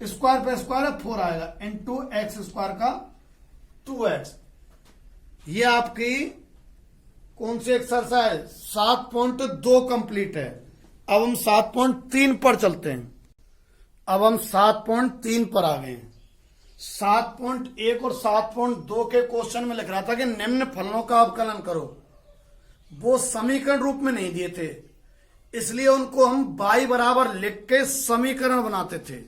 square पे स्क्वायर है 4 आएगा, इनटू एक्स स्क्वायर का 2x। ये आपकी कौन सी एक्सरसाइज 7.2 कंप्लीट है। अब हम 7.3 पर चलते हैं। अब हम 7.3 पर आ गए हैं। 7.1 और 7.2 के क्वेश्चन में लिख रहा था कि निम्न फलनों का अवकलन करो। वो समीकरण रूप में नहीं दिए थे, इसलिए उनको हम बाई बराबर लिख के समीकरण बनाते थे।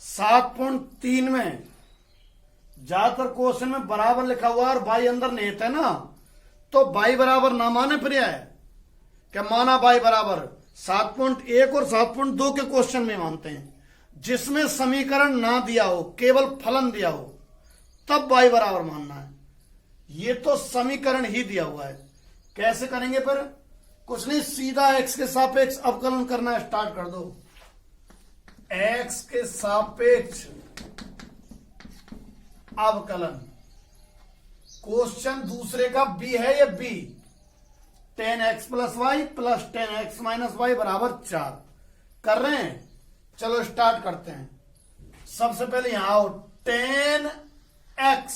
7.3 में ज्यादातर क्वेश्चन में बराबर लिखा हुआ और बाई अंदर नहीं था ना, तो बाई बराबर ना माने फिर है क्या माना बाई बराबर 7.1 और 7.2 के क्वेश्चन में मानते हैं, जिसमें समीकरण ना दिया हो, केवल फलन दिया हो, तब बाई बराबर मानना है। ये तो समीकरण ही दिया हुआ है। कैसे करेंगे फिर? कुछ नहीं, सीधा एक्स के सापेक्ष अवकलन करना स्टार्ट कर दो। एक्स के सापेक्ष अवकलन। क्वेश्चन दूसरे का बी है, ये b 10x plus y plus 10x minus y बराबर 4 कर रहे हैं। चलो स्टार्ट करते हैं। सबसे पहले यहां आओ, 10x,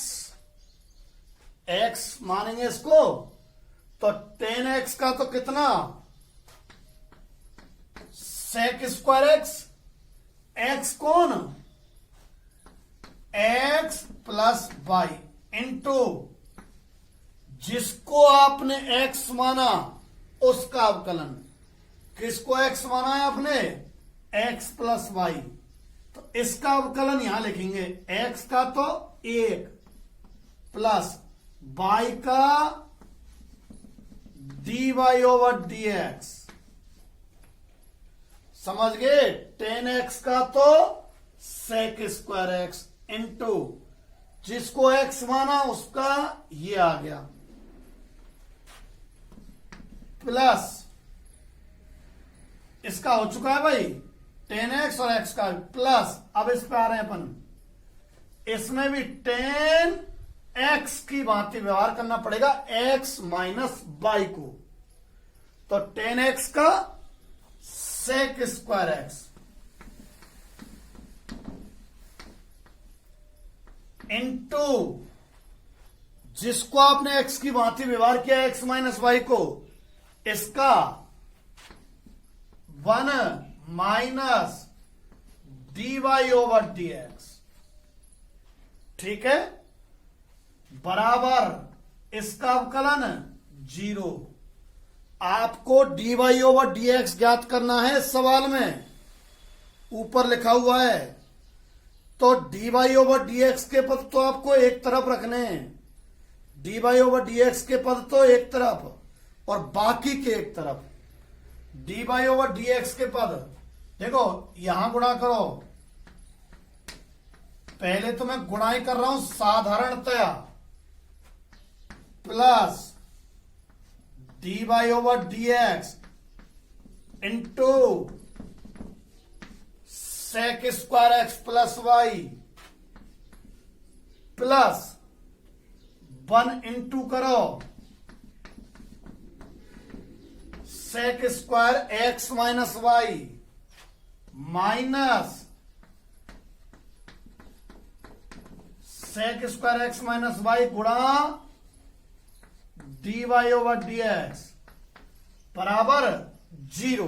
x मानेंगे इसको, तो 10x का तो कितना सेक स्क्वायर एक्स, एक्स कौन x प्लस वाई इंटू जिसको आपने x माना उसका अवकलन। किसको x माना है आपने? x प्लस वाई, तो इसका अवकलन यहां लिखेंगे। x का तो 1 प्लस y का dy ओवर dx, समझ गए? 10x का तो सेक स्क्वायर एक्स इंटू जिसको x माना उसका ये आ गया, प्लस इसका हो चुका है भाई 10x और x का प्लस। अब इस पे आ रहे हैं अपन, इसमें भी 10x की भांति व्यवहार करना पड़ेगा x माइनस वाई को, तो 10x का सेक स्क्वायर एक्स इंटू जिसको आपने x की भांति व्यवहार किया x माइनस वाई को, इसका 1 minus d y over d x. ठीक है, बराबर इसका अवकलन 0। आपको d y over d x ज्ञात करना है सवाल में, ऊपर लिखा हुआ है। तो d y over d x के पद तो आपको एक तरफ रखने हैं, d y over d x के पद तो एक तरफ और बाकी के एक तरफ। D y over d x के पद देखो, यहां गुणा करो पहले तो मैं गुणाई कर रहा हूं साधारणतया, plus d y over d x into sec square x plus y plus 1 into करो sec square x minus y minus sec square x minus y गुणा d y over d x बराबर 0।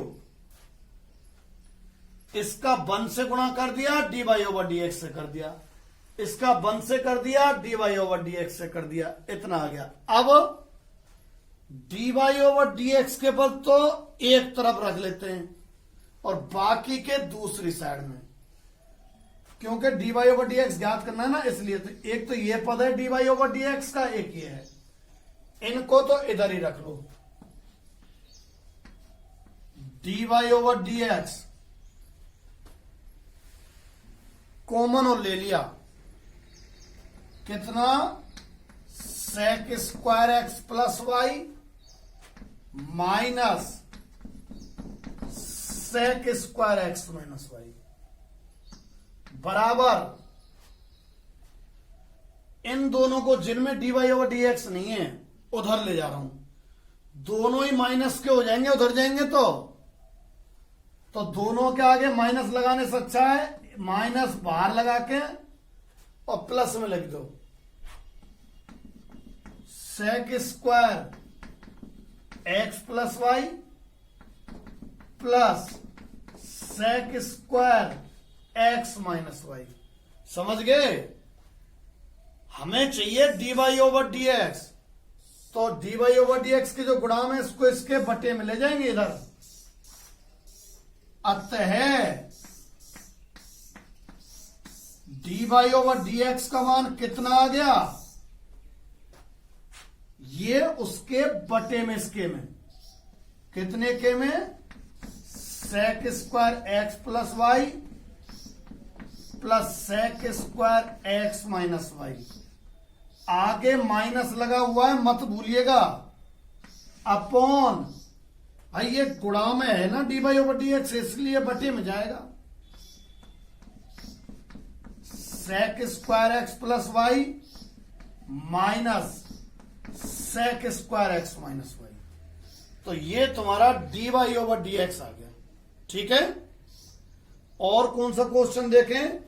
इसका 1 से गुणा कर दिया, d y over d x से कर दिया, इसका 1 से कर दिया, d y over d x से कर दिया, इतना आ गया। अब D y over d x के पद तो एक तरफ रख लेते हैं और बाकी के दूसरी साइड में, क्योंकि d y over d x ज्ञात करना है ना, इसलिए तो एक तो ये पद है d y over d x का, एक ये है, इनको तो इधर ही रख लो। D y over d x common और ले लिया, कितना sec square x plus y minus sec square x minus y बराबर इन दोनों को जिनमें d y over d x नहीं है उधर ले जा रहा हूं, दोनों ही माइनस के हो जाएंगे, उधर जाएंगे तो दोनों के आगे माइनस लगाने से अच्छा है माइनस बाहर लगा के और प्लस में लिख दो, sec square x plus y plus sec square x minus y. समझ गए? हमें चाहिए d y over d x, तो d y over d x के जो गुणाम है इसको इसके बटे में ले जाएंगे इधर। अतः d y over d x का मान कितना आ गया, ये उसके बटे में, इसके में कितने के में, sec square x plus y plus sec square x minus y. आगे माइनस लगा हुआ है मत भूलिएगा, अपॉन, भाई ये गुणा में है ना d y over d x, इसलिए बटे में जाएगा। Sec square x plus y minus sec square x minus y, तो ये तुम्हारा d y over d x आ गया। ठीक है, और कौन सा क्वेश्चन देखें?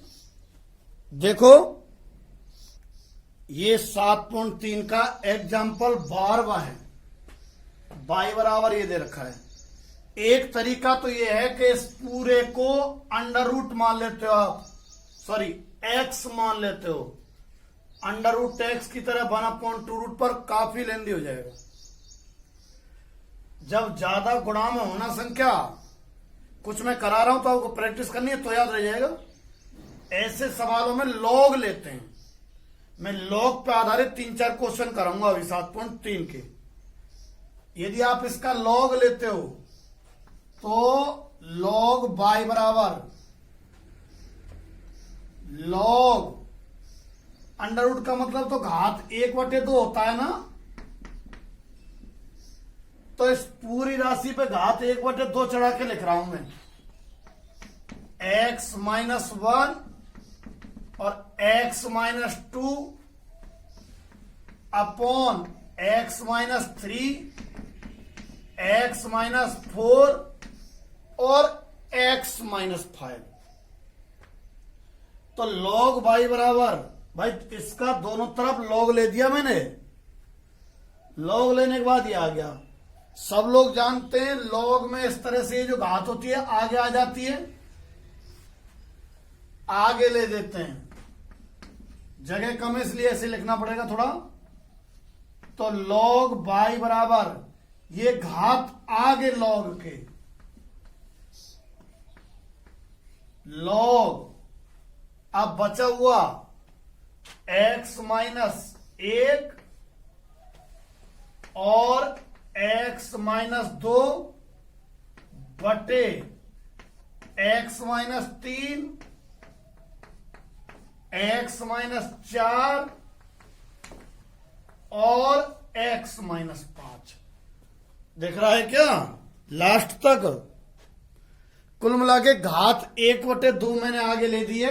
देखो ये 7.3 का एग्जाम्पल 12वां है, बाई बराबर ये दे रखा है। एक तरीका तो ये है कि इस पूरे को अंडर रूट मान लेते हो आप, सॉरी एक्स मान लेते हो, अंडर रूट एक्स की तरह 1/2 रूट पर काफी लेंदी हो जाएगा। जब ज्यादा गुणा में होना संख्या, कुछ मैं करा रहा हूं तो आपको प्रैक्टिस करनी है तो याद रह जाएगा। ऐसे सवालों में लॉग लेते हैं, मैं लॉग पे आधारित 3-4 क्वेश्चन कराऊंगा अभी 7.3 के। यदि आप इसका लॉग लेते हो तो लॉग बाई बराबर लॉग अंडर रूट का मतलब तो घात 1/2 होता है ना, तो इस पूरी राशि पे घात 1/2 चढ़ा के लिख रहा हूं मैं। x माइनस 1 और x minus 2 upon x minus 3, x minus 4 और x माइनस 5। तो लॉग बाई बराबर, भाई इसका दोनों तरफ लॉग ले दिया मैंने, लॉग लेने के बाद ये आ गया। सब लोग जानते हैं लॉग में इस तरह से जो घात होती है आगे आ जाती है, आगे ले देते हैं, जगह कम है इसलिए ऐसे लिखना पड़ेगा थोड़ा। तो लॉग बाई बराबर ये घात आगे लॉग के, लॉग अब बचा हुआ x माइनस 1 और x माइनस 2 बटे x माइनस 3, x माइनस 4 और x माइनस 5। दिख रहा है क्या लास्ट तक? कुल मिला के घात 1/2 मैंने आगे ले दिए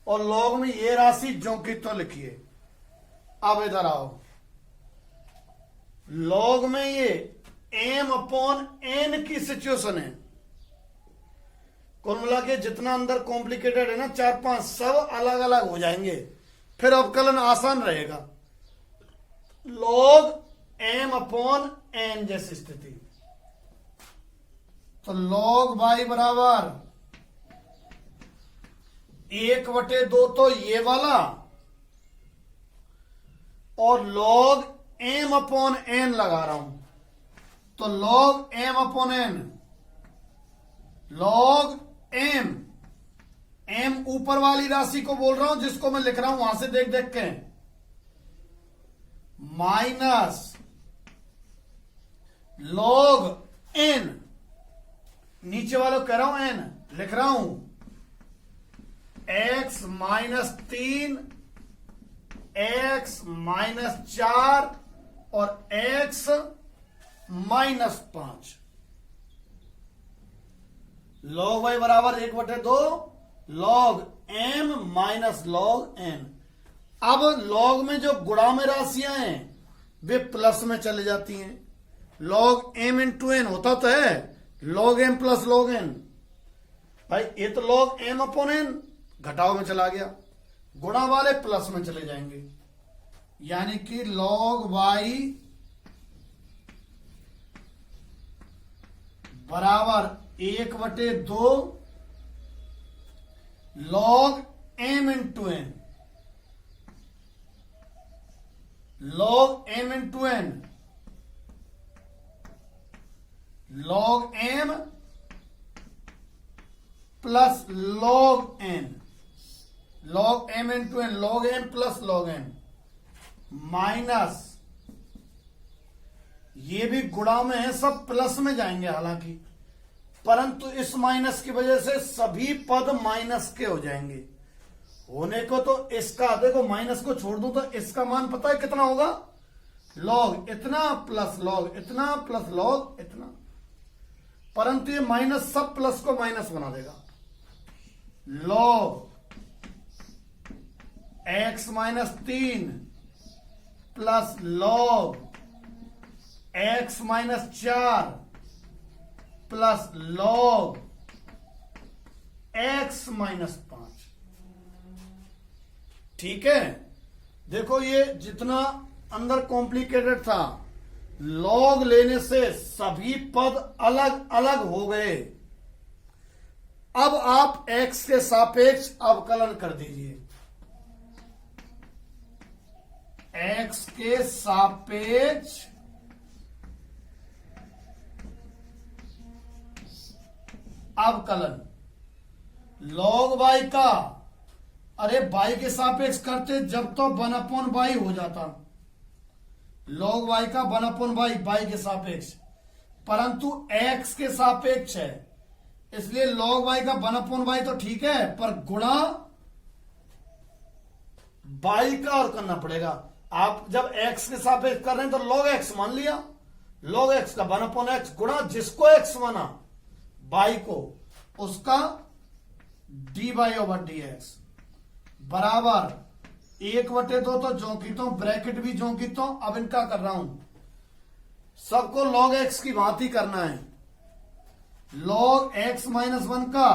और लॉग में ये राशि जो की तो लिखिए। अब इधर आओ, लॉग में ये m/n की सिचुएशन है। कुल मिला के जितना अंदर कॉम्प्लिकेटेड है ना 4-5 सब अलग अलग हो जाएंगे, फिर अवकलन आसान रहेगा। log m/n जैसी स्थिति, तो log y बराबर 1/2 तो ये वाला और log m/n लगा रहा हूं, तो log m/n, log m ऊपर वाली राशि को बोल रहा हूं जिसको मैं लिख रहा हूं वहां से देख देख के, माइनस log n, नीचे वालों कह रहा हूं n लिख रहा हूं, x माइनस 3, x माइनस 4 और x माइनस 5। log y बराबर 1/2 log m minus log n। अब log में जो गुणा में राशियां हैं वे प्लस में चले जाती हैं। log m इंटू n होता तो है log m plus log n। भाई ये तो log m/n घटाव में चला गया, गुणा वाले प्लस में चले जाएंगे, यानी कि log y बराबर 1/2 log m into n, log m into n, log m plus log n, log m into n, log m plus log n, minus ये भी गुणा में है, सब प्लस में जाएंगे हालांकि, परंतु इस माइनस की वजह से सभी पद माइनस के हो जाएंगे। होने को तो इसका देखो, माइनस को छोड़ दूं तो इसका मान पता है कितना होगा, log इतना प्लस log इतना प्लस log इतना, परंतु ये माइनस सब प्लस को माइनस बना देगा। log x minus 3 plus log x minus 4 plus log x minus 5। ठीक है, देखो ये जितना अंदर कॉम्प्लिकेटेड था, log लेने से सभी पद अलग अलग हो गए। अब आप x के सापेक्ष अवकलन कर दीजिए, x के सापेक्ष अवकलन log y का, अरे y के सापेक्ष करते जब तो 1/y हो जाता, log y का 1/y y के सापेक्ष, परंतु x के सापेक्ष है इसलिए log y का 1/y तो ठीक है, पर गुणा y का और करना पड़ेगा। आप जब x के सापेक्ष कर रहे हैं तो log x मान लिया, log x का 1/x गुणा जिसको x माना y को, उसका dy/dx बराबर 1/2 तो जो की तो ब्रैकेट भी जो की तो, अब इनका कर रहा हूं, सबको log x की भांति करना है। log x माइनस 1 का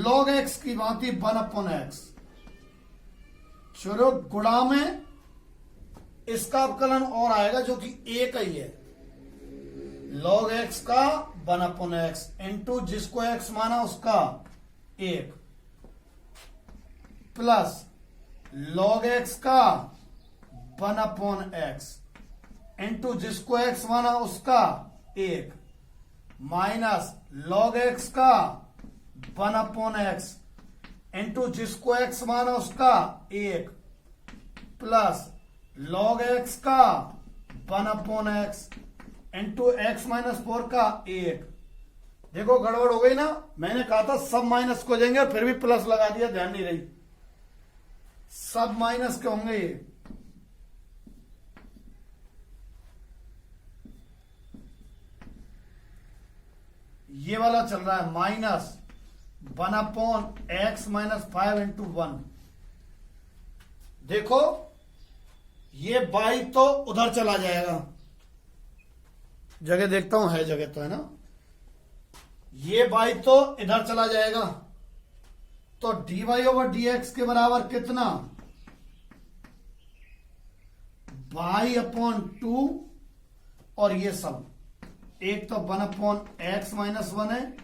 log x की भांति 1/x, चलो गुणा में इसका अवकलन और आएगा जो कि एक ही है, log x का 1/x इंटू जिसको x माना उसका 1 प्लस log x का 1/x इंटू जिसको x माना उसका 1 माइनस log x का 1/x इंटू जिसको x माना उसका 1 प्लस log x का 1/x इंटू x माइनस 4 का 1। देखो गड़बड़ हो गई ना, मैंने कहा था सब माइनस को जाएंगे और फिर भी प्लस लगा दिया, ध्यान नहीं रही। सब माइनस के होंगे ये वाला चल रहा है माइनस 1/x माइनस 5/1। देखो ये बाई तो उधर चला जाएगा, जगह देखता हूं है जगह तो है ना, ये बाई तो इधर चला जाएगा, तो dy/dx के बराबर कितना, y/2 और ये सब एक तो 1/x माइनस 1 है,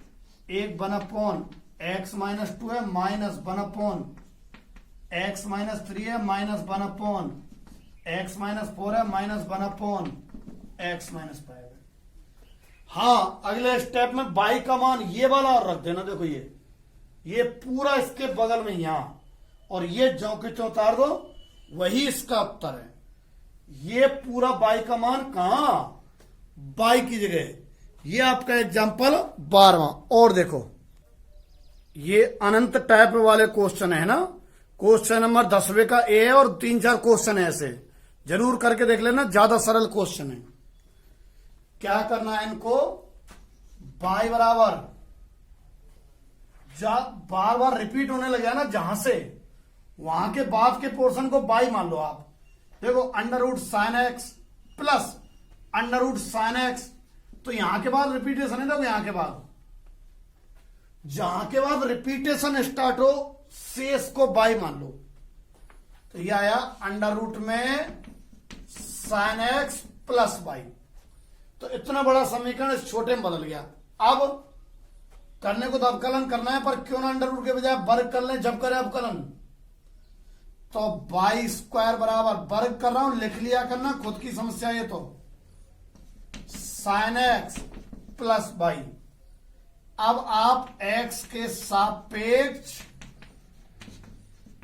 एक 1/x माइनस 2 है, माइनस 1/x माइनस 3 है, माइनस 1/x माइनस 4 है, माइनस 1/x माइनस 5 है। हाँ अगले स्टेप में बाई का मान ये वाला और रख देना। देखो ये पूरा इसके बगल में यहां, और ये ज्यों के त्यों उतार दो, वही इसका उत्तर है। ये पूरा बाई का मान कहां, बाई की जगह। ये आपका एग्जाम्पल 12वां। और देखो ये अनंत टाइप वाले क्वेश्चन है ना, क्वेश्चन नंबर 10वें का ए है और 3-4 क्वेश्चन है ऐसे, जरूर करके देख लेना, ज्यादा सरल क्वेश्चन है। क्या करना है इनको, बाई बराबर बार बार रिपीट होने लगे ना, जहां से वहां के बाद के पोर्शन को बाई मान लो आप। देखो √sin x plus √sin x, तो यहां के बाद रिपीटेशन है। देखो यहां के बाद, जहां के बाद रिपीटेशन स्टार्ट हो शेष को बाई मान लो। तो ये आया अंडर रूट में sin x प्लस बाई। तो इतना बड़ा समीकरण इस छोटे में बदल गया। अब करने को तो अवकलन करना है, पर क्यों ना अंडर रूट के बजाय वर्ग कर लें जब करें अवकलन। तो बाई स्क्वायर बराबर वर्ग कर रहा हूं, लिख लिया करना, खुद की समस्या ये तो sin x प्लस बाई। अब आप x के सापेक्ष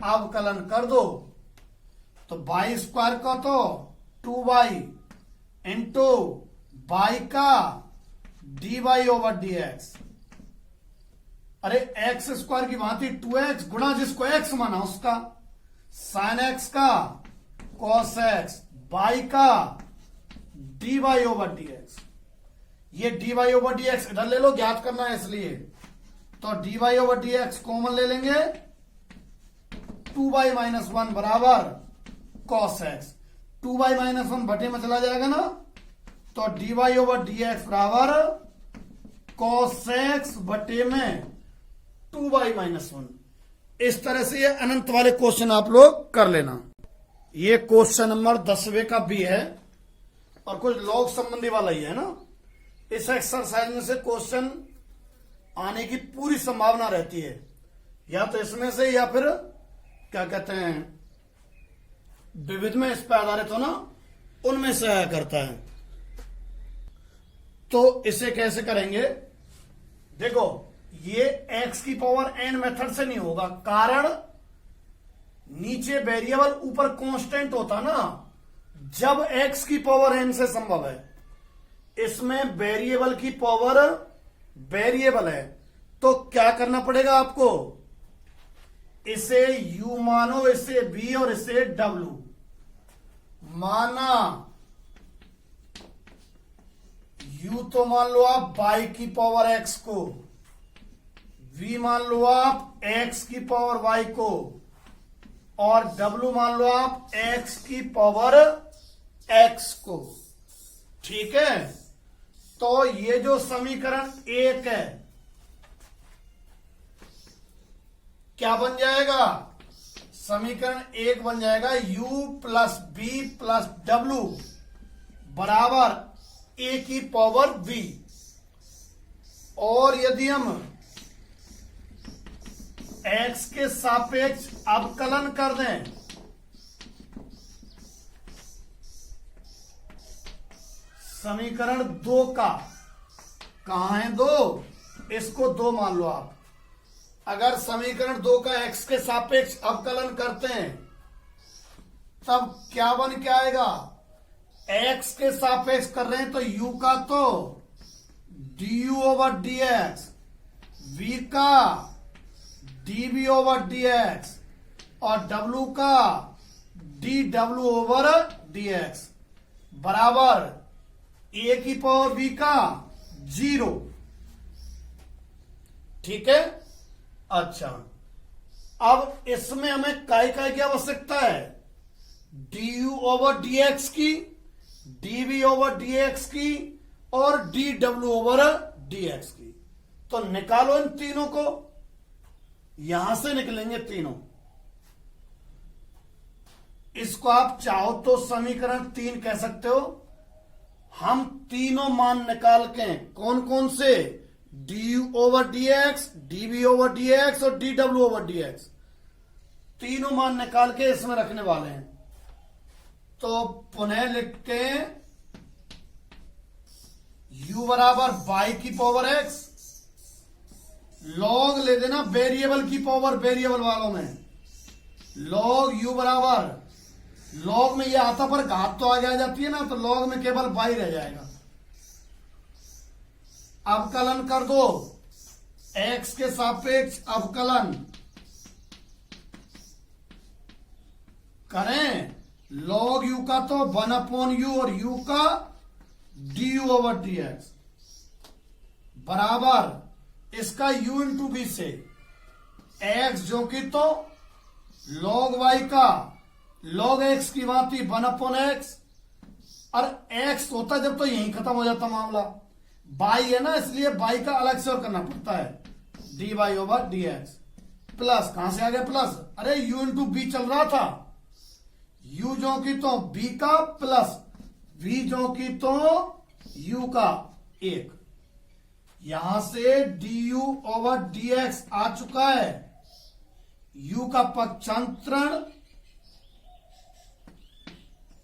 अवकलन कर दो, तो बाई स्क्वायर का तो 2y इंटू बाई का dy/dx। अरे x स्क्वायर की भांति 2x गुणा जिसको x माना उसका, sin x का cos x, बाई का dy/dx। ये dy/dx इधर ले लो, ज्ञात करना है इसलिए। तो dy/dx कॉमन ले लेंगे, 2y माइनस 1 बराबर cos x। 2y माइनस 1 बटे में चला जाएगा ना, तो dy/dx बराबर cos x बटे में 2y माइनस 1। इस तरह से ये अनंत वाले क्वेश्चन आप लोग कर लेना। ये क्वेश्चन नंबर 10वें का भी है और कुछ लॉग संबंधी वाला ही है ना। इस एक्सरसाइज में से क्वेश्चन आने की पूरी संभावना रहती है, या तो इसमें से या फिर क्या कहते हैं विविध में इस पर आधारित हो ना, उनमें से आया करता है। तो इसे कैसे करेंगे, देखो ये x की पावर n मेथड से नहीं होगा, कारण नीचे वेरिएबल ऊपर कांस्टेंट होता ना, जब x की पावर n से संभव है। इसमें वेरिएबल की पावर वेरिएबल है, तो क्या करना पड़ेगा आपको, इसे u मानो, इसे v और इसे w माना। u तो मान लो आप बाई की पावर x को, v मान लो आप x की पावर y को, और w मान लो आप x की पावर x को। ठीक है, तो ये जो समीकरण 1 है क्या बन जाएगा, समीकरण 1 बन जाएगा u plus b plus w बराबर a की पावर v। और यदि हम x के सापेक्ष अवकलन कर दें, समीकरण 2 का, कहां है 2, इसको 2 मान लो आप। अगर समीकरण 2 का x के सापेक्ष अवकलन करते हैं तब क्या बन के आएगा, x के सापेक्ष कर रहे हैं तो u का तो du/dx, v का dv/dx, और W का dW ओवर dx बराबर a की पावर b का 0। ठीक है। अच्छा, अब इसमें हमें काय की आवश्यकता है, du ओवर dx की, dv ओवर dx की और dw ओवर dx की। तो निकालो इन तीनों को, यहां से निकलेंगे तीनों। इसको आप चाहो तो समीकरण 3 कह सकते हो। हम तीनों मान निकाल के, कौन कौन से, du over dx, dv over dx और dw ओवर dx, तीनों मान निकाल के इसमें रखने वाले हैं। तो पुनः लिखते हैं, u बराबर y की पावर x, लॉग ले देना वेरिएबल की पावर, वेरिएबल वालों में लॉग u बराबर, लॉग में ये आता पर घात तो आगे आ जाती है ना, तो लॉग में केवल y रह जाएगा। अवकलन कर दो, x के सापेक्ष अवकलन करें, लॉग u का तो 1/u और u का du ओवर dx बराबर इसका u इंटू बी से x जो कि तो log y का log x की भांति 1/x, और x होता जब तो यहीं खत्म हो जाता मामला, y है ना, इसलिए y का अलग से और करना पड़ता है, dy ओवर dx प्लस, कहां से आ गया प्लस, अरे u इंटू बी चल रहा था, u जो कि तो b का प्लस v जो कि तो u का 1, यहां से du ओवर dx आ चुका है, u का पक्षांतरण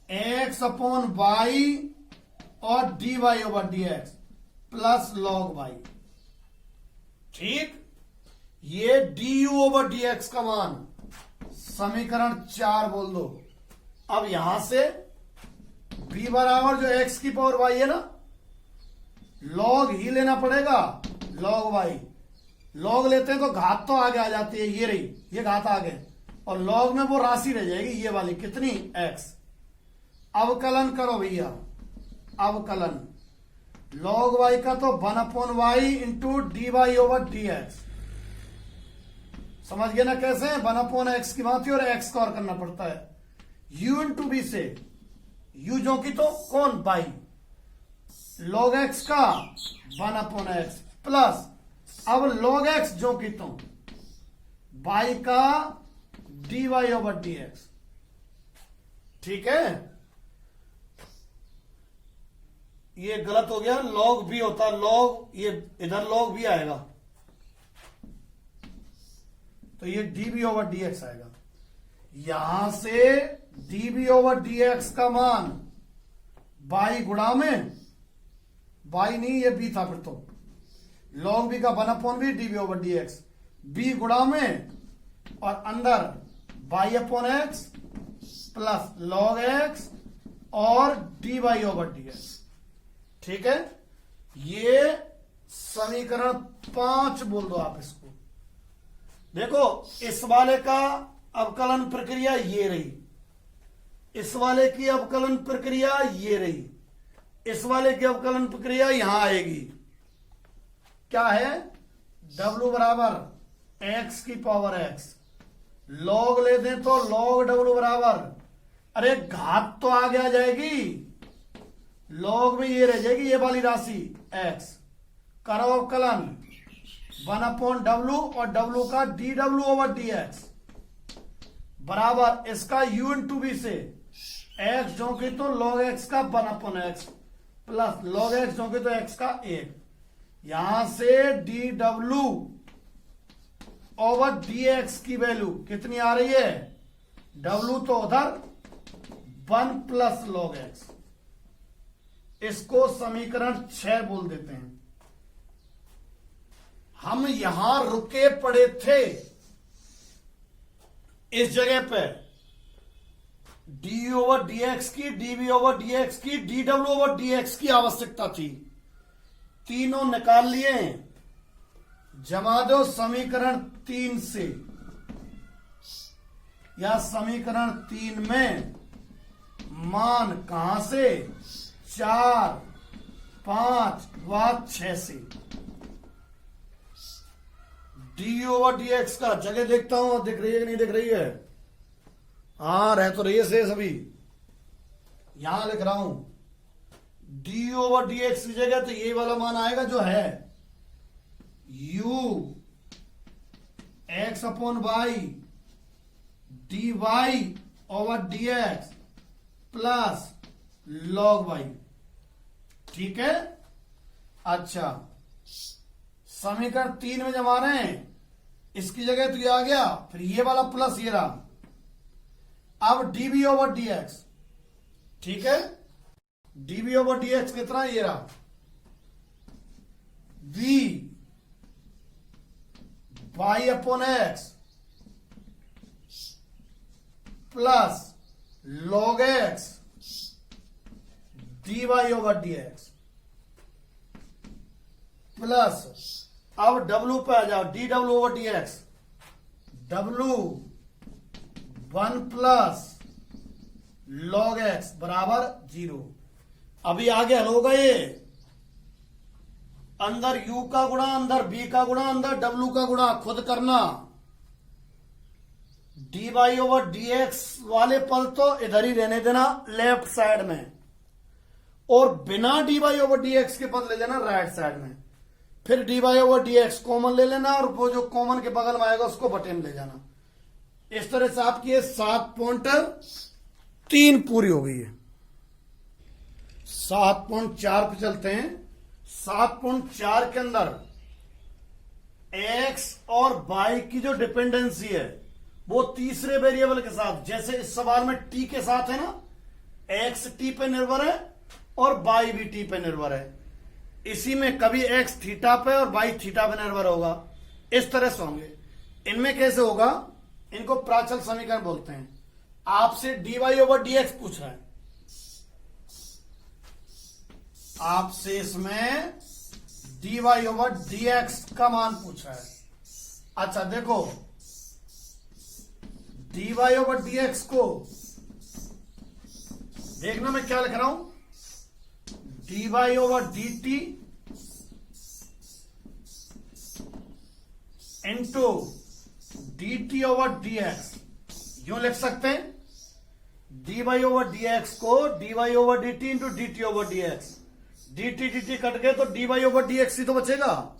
x अपॉन y और dy over dx plus log y। ठीक, ये du ओवर dx का मान समीकरण 4 बोल दो। अब यहां से b बराबर जो x की पावर y है ना, log ही लेना पड़ेगा, log y, log लेते हैं तो घात तो आगे आ जाती है, ये रही, ये घात आगे, और log में वो राशि रह जाएगी, ये वाली कितनी, x। अवकलन करो भैया, अवकलन log y का तो 1/y into dy over dx, समझ गए ना कैसे, 1/x की भांति और x का और करना पड़ता है, u इंटू बी से, u जो कि तो कौन, y, log x का 1/x प्लस, अब log x जो कि तो y का dy ओवर dx। ठीक है, ये गलत हो गया, log भी होता, log ये इधर log भी आएगा, तो ये db ओवर dx आएगा। यहां से db ओवर dx का मान y गुणा में, y नहीं ये b था, फिर तो log b का 1/b db over dx, b गुणा में और अंदर y upon x plus log x और dy ओवर dx। ठीक है, ये समीकरण 5 बोल दो आप इसको। देखो, इस वाले का अवकलन प्रक्रिया ये रही, इस वाले की अवकलन प्रक्रिया ये रही, इस वाले की अवकलन प्रक्रिया यहां आएगी, क्या है, w बराबर x की पावर x, log ले दें तो log w बराबर, अरे घात तो आगे आ जाएगी, log में ये रह जाएगी ये वाली राशि x, करो अवकलन 1/w और w का dw ओवर dx बराबर इसका u इंटू बी से x जो कि तो log x का 1/x प्लस log x जो कि तो x का 1, यहां से dw ओवर dx की वैल्यू कितनी आ रही है, w तो उधर 1 प्लस log x, इसको समीकरण 6 बोल देते हैं। हम यहां रुके पड़े थे, इस जगह पे डी ओवर dx की, dv ओवर dx की, dw ओवर dx की आवश्यकता थी, तीनों निकाल लिए, जमा दो समीकरण 3 से, या समीकरण 3 में मान कहां से, 4, 5 व 6 से। d/dx का जगह देखता हूं, दिख रही है कि नहीं दिख रही है? हाँ, रह तो रही है शेष अभी। यहां लिख रहा हूं d/dx की जगह तो ये वाला मान आएगा जो है u x/y dy/dx plus log y। ठीक है। अच्छा, समीकरण 3 में जमा रहे हैं, इसकी जगह तो ये आ गया, फिर ये वाला प्लस ये रहा। अब dv/dx, ठीक है, dv/dx कितना, ये रहा v y/x plus log x dy/dx plus, अब w पे आ जाओ, dw/dx, w 1 plus log x बराबर 0। अभी आगे हल होगा ये, अंदर u का गुणा, अंदर b का गुणा, अंदर w का गुणा, खुद करना। dy/dx वाले पद तो इधर ही रहने देना लेफ्ट साइड में, और बिना dy/dx के पद ले लेना राइट साइड में। फिर dy/dx कॉमन ले लेना, और वो जो कॉमन के बगल में आएगा उसको बटे में ले जाना। इस तरह से आपकी 7.3 पूरी हो गई है। 7.4 पे चलते हैं। 7.4 के अंदर x और y की जो डिपेंडेंसी है वो तीसरे वेरिएबल के साथ, जैसे इस सवाल में t के साथ है ना, x t पे निर्भर है और y भी t पे निर्भर है। इसी में कभी x थीटा पे और y थीटा पे निर्भर होगा। इस तरह से होंगे। इनमें कैसे होगा, इनको प्राचल समीकरण बोलते हैं। आपसे dy/dx पूछ रहा है, आपसे इसमें dy/dx का मान पूछ रहा है। अच्छा देखो, dy/dx को देखना मैं क्या लिख रहा हूं, dy/dt इंटू dt/dx, यूं लिख सकते हैं। dy/dx को dy/dt into dt/dx, dt cut गए तो dy/dx ही तो बचेगा।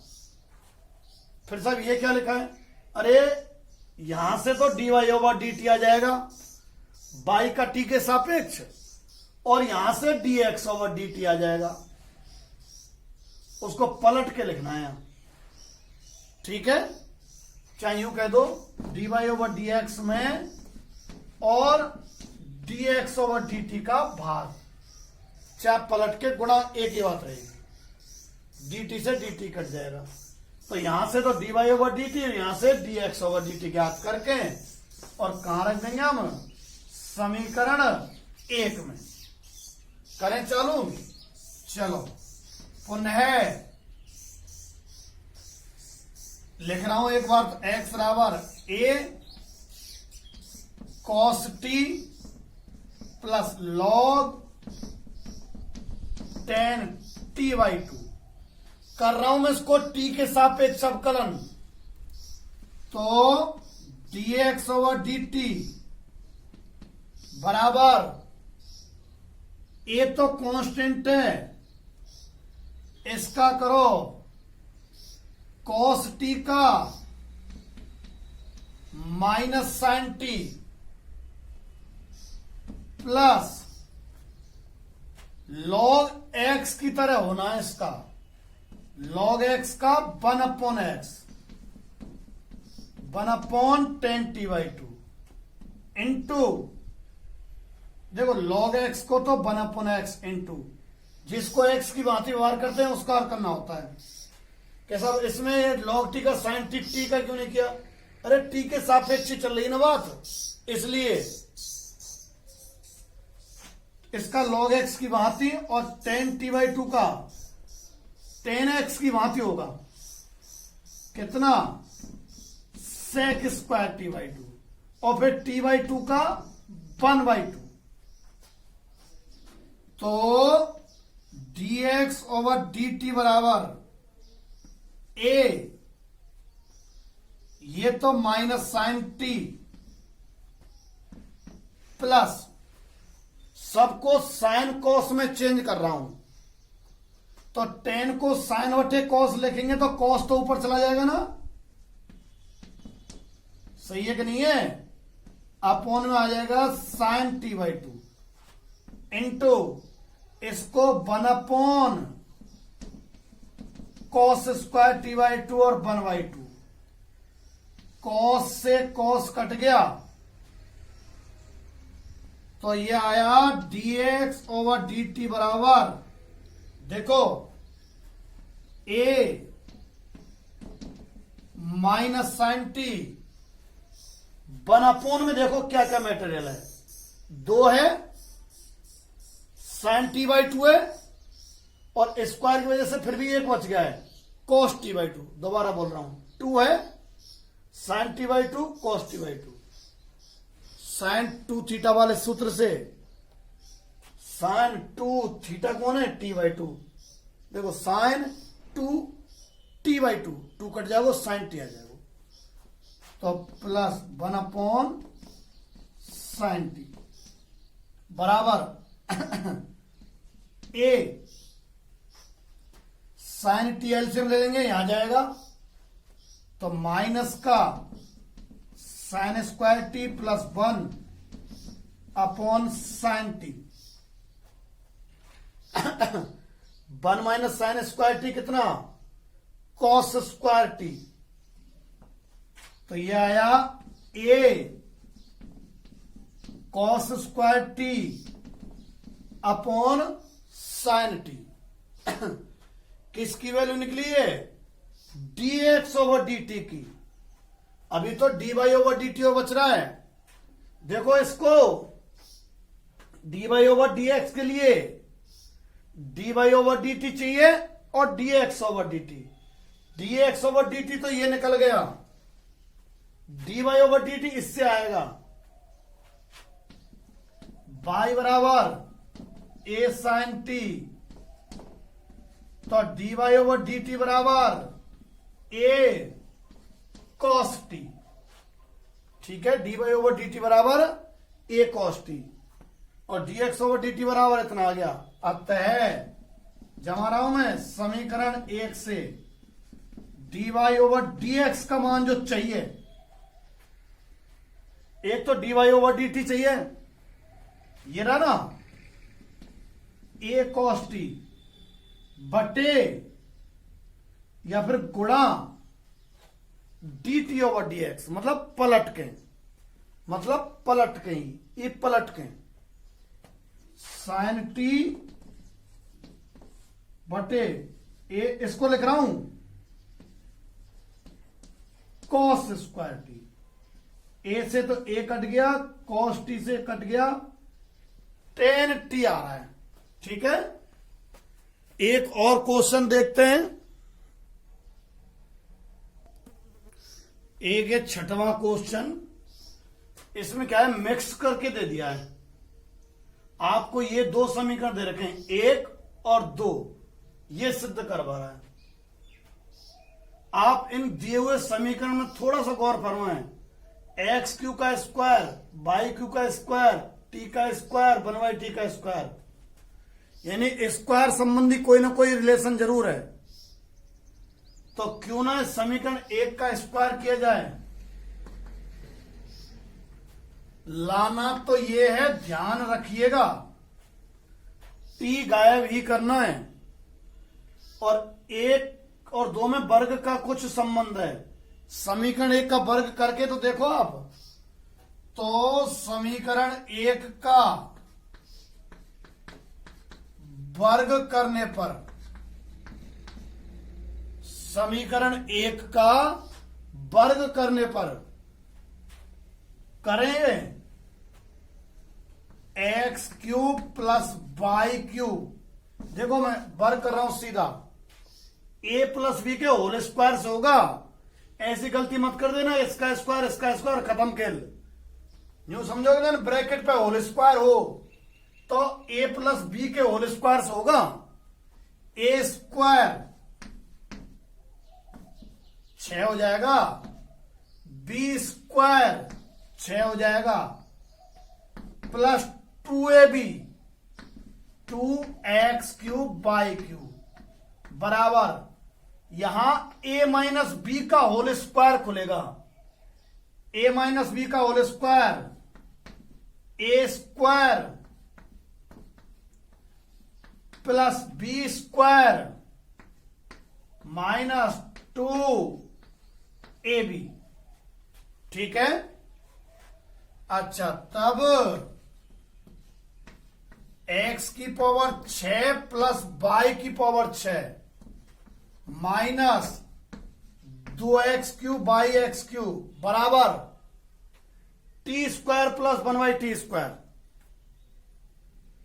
फिर साहब ये क्या लिखा है, अरे यहां से तो dy/dt आ जाएगा y का t के सापेक्ष, और यहां से dx/dt आ जाएगा। उसको पलट के लिखना है, ठीक है। चाहे यूं कह दो dy/dx में और dx/dt का भाग, चाहे पलट के गुणा, एक ही बात रहेगी। dt से dt कट जाएगा, तो यहां से तो dy/dt, यहां से dx/dt ज्ञात करके और कहां रख देंगे हम, समीकरण 1 में। करें चालू, चलो पुनः लिख रहा हूं एक बार, तो x बराबर a cos t plus log tan t/2 कर रहा हूं मैं इसको t के सापेक्ष अवकलन, तो dx/dt बराबर, ये तो कांस्टेंट है, इसका करो cos t का minus sine t plus log x की तरह होना है इसका, log x का 1/x 1/tan t/2 इंटू, देखो log x को तो 1/x इंटू, जिसको x की भांति व्यवहार करते हैं उसका हल करना होता है। कैसा, इसमें log t का sin t का क्यों नहीं किया, अरे t के सापेक्ष चल रही ना बात, इसलिए इसका log x की भांति और tan t/2 का tan x की भांति होगा, कितना, sec² t/2। और फिर t/2 का 1/2। तो dx/dt बराबर a, ये तो माइनस साइन t प्लस, सबको साइन कॉस में चेंज कर रहा हूं, तो टेन को साइन बटे कॉस लिखेंगे तो कॉस तो ऊपर चला जाएगा ना, सही है कि नहीं है। अपॉन में आ जाएगा साइन t/2 इंटू इसको 1/, कॉस स्क्वायर t/2 और 1/2, कॉस से कॉस कट गया तो ये आया dx/dt बराबर, देखो a माइनस साइन t, 1/, में देखो क्या क्या मटेरियल है, 2 है, साइन t/2 है, और स्क्वायर की वजह से फिर भी एक बच गया है, cos t/2, दोबारा बोल रहा हूं, 2 है, sign t/2 cos t/2, sign 2 theta वाले सूत्र से साइन 2 थीटा कौन है, t/2, देखो साइन 2 t/2, 2 कट जाएगा, साइन t आ जाएगा, तो प्लस 1/, साइन t बराबर a, साइन t एलसीएम ले लेंगे, यहां जाएगा तो माइनस का sine square t plus 1/, sine t, 1 minus sine square t कितना, कॉस स्क्वायर t, तो ये आया a cos square t upon sine t। किसकी वैल्यू निकली है, dx/dt की। अभी तो dy/dt बच रहा है, देखो इसको dy/dx के लिए dy/dt चाहिए और dx/dt, dx/dt तो ये निकल गया, dy/dt इससे आएगा, y बराबर a साइन t, तो dy/dt बराबर a cos t, ठीक है, dy/dt बराबर a cos t, और dx/dt बराबर इतना आ गया। अतः जमा रहा हूं मैं समीकरण 1 से dy/dx का मान जो चाहिए, एक तो dy/dt चाहिए, ये रहा ना a cos t बटे या फिर गुणा dt/dx, मतलब पलट के, ये पलट के साइन t बटे a, इसको लिख रहा हूं cos स्क्वायर t, a से तो a कट गया, cos t से कट गया, tan t आ रहा है, ठीक है। एक और क्वेश्चन देखते हैं, एक है 6वां क्वेश्चन, इसमें क्या है, मिक्स करके दे दिया है आपको, ये 2 समीकरण दे रखे हैं, 1 और 2, ये सिद्ध करवा रहा है। आप इन दिए हुए समीकरण में थोड़ा सा गौर फरमाएं, x³ का स्क्वायर, y³ का स्क्वायर, t का स्क्वायर, 1/t का स्क्वायर, यानी स्क्वायर संबंधी कोई ना कोई रिलेशन जरूर है, तो क्यों ना समीकरण 1 का स्क्वायर किया जाए। लाना तो ये है, ध्यान रखिएगा, t गायब ही करना है, और 1 और 2 में वर्ग का कुछ संबंध है, समीकरण 1 का वर्ग करके तो देखो आप, तो समीकरण 1 का वर्ग करने पर, समीकरण 1 का वर्ग करने पर करेंगे x³ प्लस y³, देखो मैं वर्ग कर रहा हूं सीधा, a प्लस b के होल स्क्वायर से होगा, ऐसी गलती मत कर देना, इसका स्क्वायर खत्म खेल, यूं समझोगे ना, ब्रैकेट पे होल स्क्वायर हो तो ए प्लस बी के होल स्क्वायर से होगा ए स्क्वायर 6 हो जाएगा, बी स्क्वायर 6 हो जाएगा, plus 2ab 2x³ by cube बराबर यहां a माइनस बी का होल स्क्वायर खुलेगा, a माइनस बी का whole square a square plus b square minus 2ab। ठीक है। अच्छा, तब x की पावर 6 प्लस y की power 6 minus 2x³ by x³ बराबर T square plus 1/t square.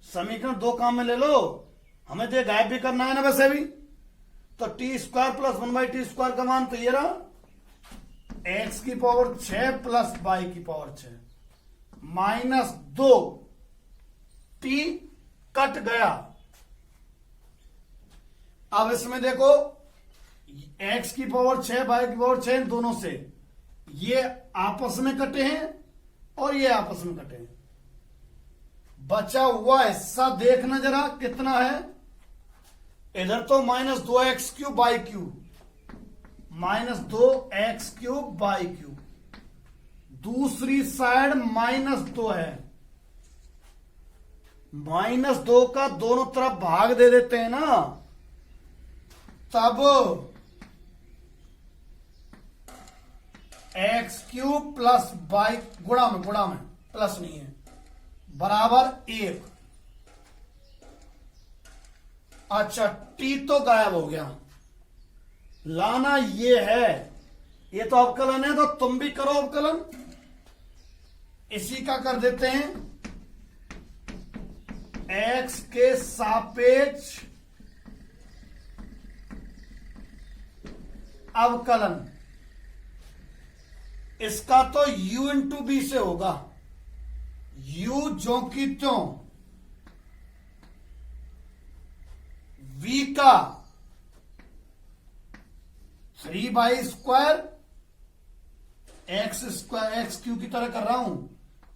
समीकरण 2 काम में ले लो, हमें तो गायब भी करना है ना वैसे भी। तो T square plus 1/t square का मान तो ये रहा, x की पावर 6 प्लस y की पावर 6 माइनस 2 t कट गया। अब इसमें देखो x की पावर 6 y की पावर 6 दोनों से ये आपस में कटे हैं और ये आपस में कटे हैं। बचा हुआ हिस्सा देखना जरा कितना है। इधर तो minus 2x³ by cube, minus 2x³ by cube, दूसरी साइड माइनस 2 है। माइनस 2 का दोनों तरफ भाग दे देते हैं ना, तब x³ प्लस बाई गुणा में प्लस नहीं है बराबर 1। अच्छा, t तो गायब हो गया, लाना ये है, ये तो अवकलन है तो तुम भी करो अवकलन। इसी का कर देते हैं x के सापेक्ष अवकलन। इसका तो u इंटू बी से होगा, u जो की त्यों v का 3 square x square x Q की तरह कर रहा हूं,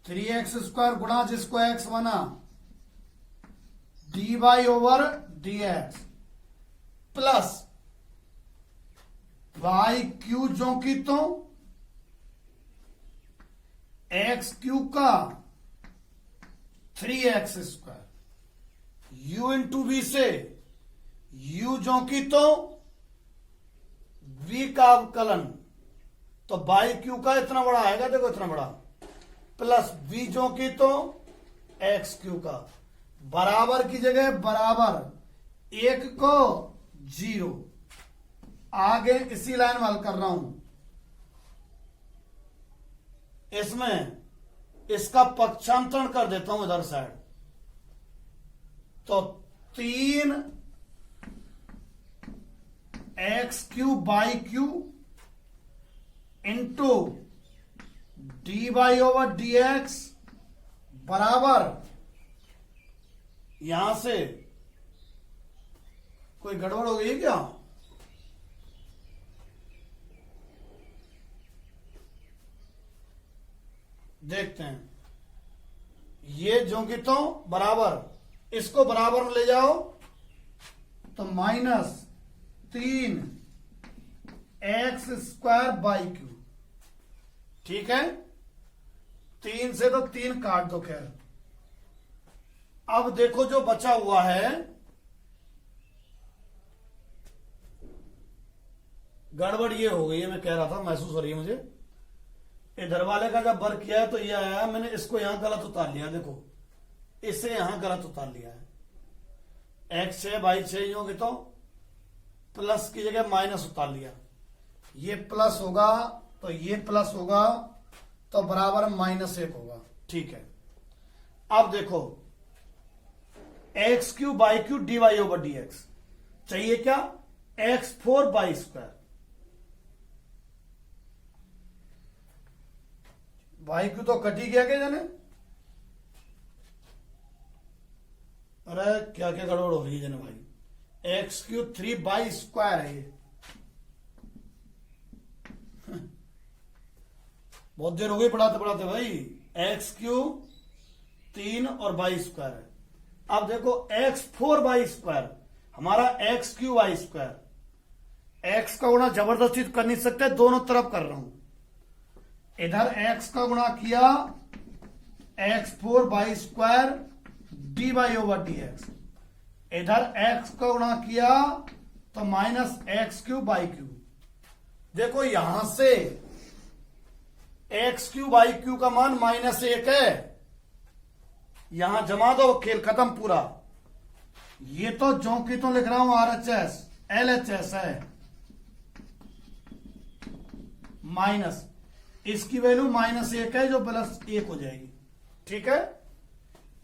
3x स्क्वायर गुणा जिसको x बना dy over dx plus y q जो की तो एक्स क्यू का 3x square u into v से u जो की तो v का अवकलन, तो बाई क्यू का इतना बड़ा आएगा, देखो इतना बड़ा, प्लस v जो की तो x³ का बराबर की जगह बराबर 1 को 0। आगे इसी लाइन में हल कर रहा हूं, इसमें इसका पक्षांतरण कर देता हूं इधर साइड, तो 3x³ by Q into dy over dx बराबर, यहां से कोई गड़बड़ हो गई क्या? देखते हैं, ये जो कि तो बराबर, इसको बराबर में ले जाओ तो minus 3x square by Q. ठीक है, 3 से तो 3 काट दो। खैर, अब देखो जो बचा हुआ है, गड़बड़ ये हो गई है, मैं कह रहा था महसूस हो रही है मुझे। इधर वाले का जब वर्क किया है तो ये आया, मैंने इसको यहां गलत उतार लिया, देखो इसे यहां गलत उतार लिया है। x 6 बाई 6 यूं कि तो प्लस की जगह माइनस उतार लिया, ये प्लस होगा तो ये प्लस होगा तो बराबर -1 होगा। ठीक है, अब देखो x³ by q dy over dx चाहिए क्या? x4 by square y q तो कट ही गया क्या जाने। अरे क्या क्या गड़बड़ हो रही है जाने भाई। एक्स क्यू 3/² है ये। बहुत देर हो गई पढ़ाते पढ़ाते भाई। एक्स क्यू 3 और y² है। अब देखो x4/², हमारा x3y²। x का गुणा जबरदस्ती तो कर नहीं सकते, दोनों तरफ कर रहा हूं। इधर x का गुणा किया x4/² dy/dx, इधर x का गुणा किया तो -x3/3। देखो यहां से x3/3 का मान -1 है, यहां जमा दो, खेल खत्म पूरा। ये तो जो की तो लिख रहा हूं RHS LHS है, माइनस इसकी वैल्यू -1 है जो +1 हो जाएगी। ठीक है,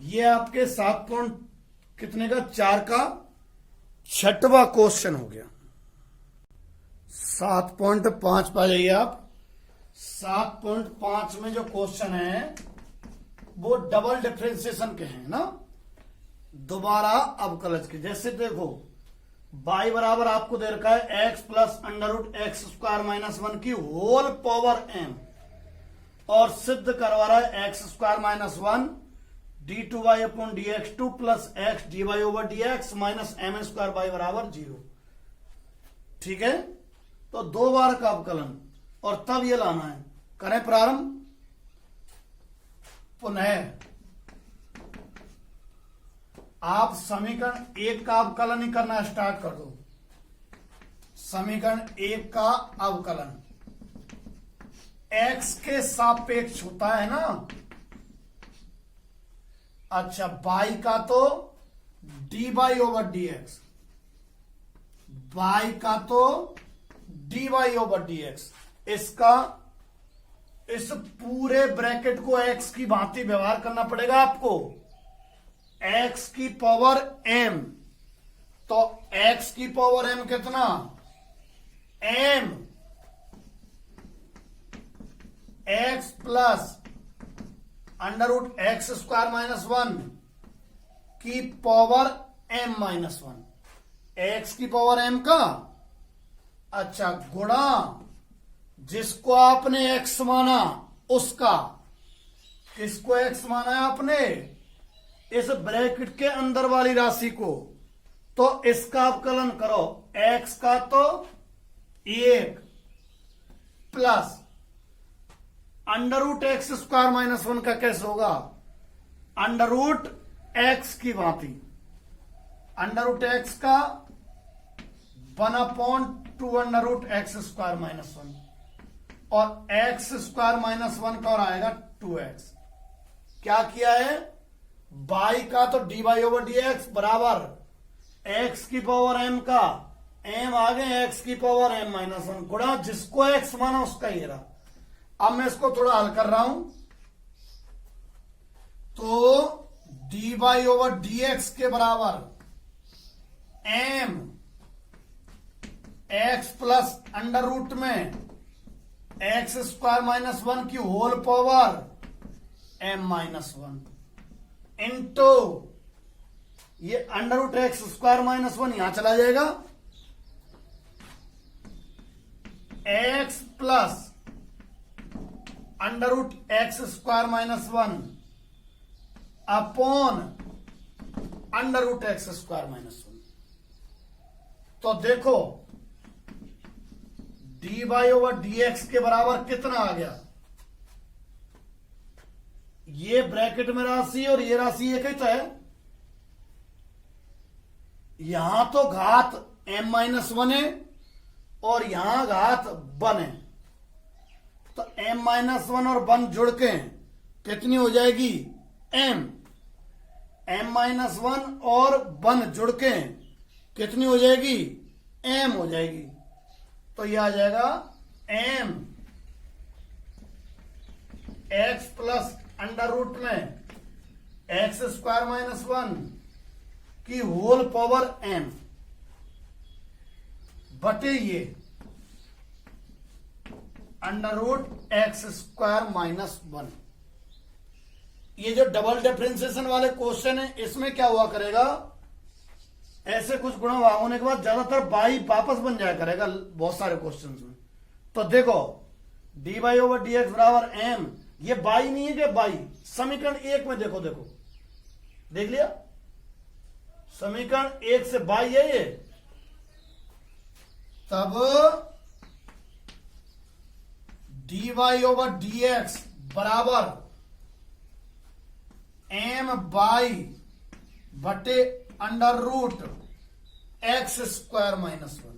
ये आपके 7 पॉइंट कितने का 4 का 6वां क्वेश्चन हो गया। 7.5 पा जाइए आप। 7.5 में जो क्वेश्चन है वो डबल डिफरेंशिएशन के हैं ना, दोबारा अवकलज के। जैसे देखो y बराबर आपको दे रखा है x प्लस √x² - 1 की होल पावर m, और सिद्ध करवा रहा है x² - 1 d2y/dx2 plus x dy/dx minus m²y बराबर 0। ठीक है, तो 2 बार का अवकलन और तब ये लाना है। करें प्रारंभ। पुनः आप समीकरण 1 का अवकलन ही करना स्टार्ट कर दो। समीकरण 1 का अवकलन x के सापेक्ष होता है ना। अच्छा, y का तो dy/dx, y का तो dy/dx, इसका इस पूरे ब्रैकेट को x की भांति व्यवहार करना पड़ेगा आपको। x की पावर m, तो x की पावर m कितना, m x प्लस √x² - 1 की पावर m-1, x की पावर m का। अच्छा, गुणा जिसको आपने x माना उसका। किसको x माना है आपने, इस ब्रैकेट के अंदर वाली राशि को, तो इसका अवकलन करो। x का तो 1 प्लस √x² - 1 का कैसे होगा, √x की भांति। √x का 1/2 √x² - 1, और x² - 1 का और आएगा 2x। क्या किया है, y का तो dy/dx बराबर x की पावर m का m आगे x की पावर m-1 गुणा जिसको x माना उसका ये रहा। अब मैं इसको थोड़ा हल कर रहा हूं, तो dy/dx के बराबर m x प्लस √ में x² - 1 की होल पावर m-1 इंटू ये √x² - 1 यहां चला जाएगा, x plus √x² - 1 upon √x² - 1। तो देखो dy/dx के बराबर कितना आ गया, ये ब्रैकेट में राशि और ये राशि एक ही तो है। यहां तो घात m-1 है और यहां घात 1 है, तो m-1 और 1 जुड़ के कितनी हो जाएगी, m-1 और 1 जुड़ के कितनी हो जाएगी, m हो जाएगी। तो यह आ जाएगा m x प्लस √ में x² - 1 की होल पावर m बटे ये under root x square minus 1। ये जो डबल डिफरेंशिएशन वाले क्वेश्चन है इसमें क्या हुआ करेगा, ऐसे कुछ गुणा होने के बाद ज्यादातर बाई वापस बन जाया करेगा बहुत सारे क्वेश्चंस में। तो देखो d y over d x बराबर एम, ये बाई नहीं है कि बाई, समीकरण 1 में देखो देख लिया, समीकरण 1 से बाई है ये, तब d y over d x बराबर एम बाई बटे under root x square minus 1।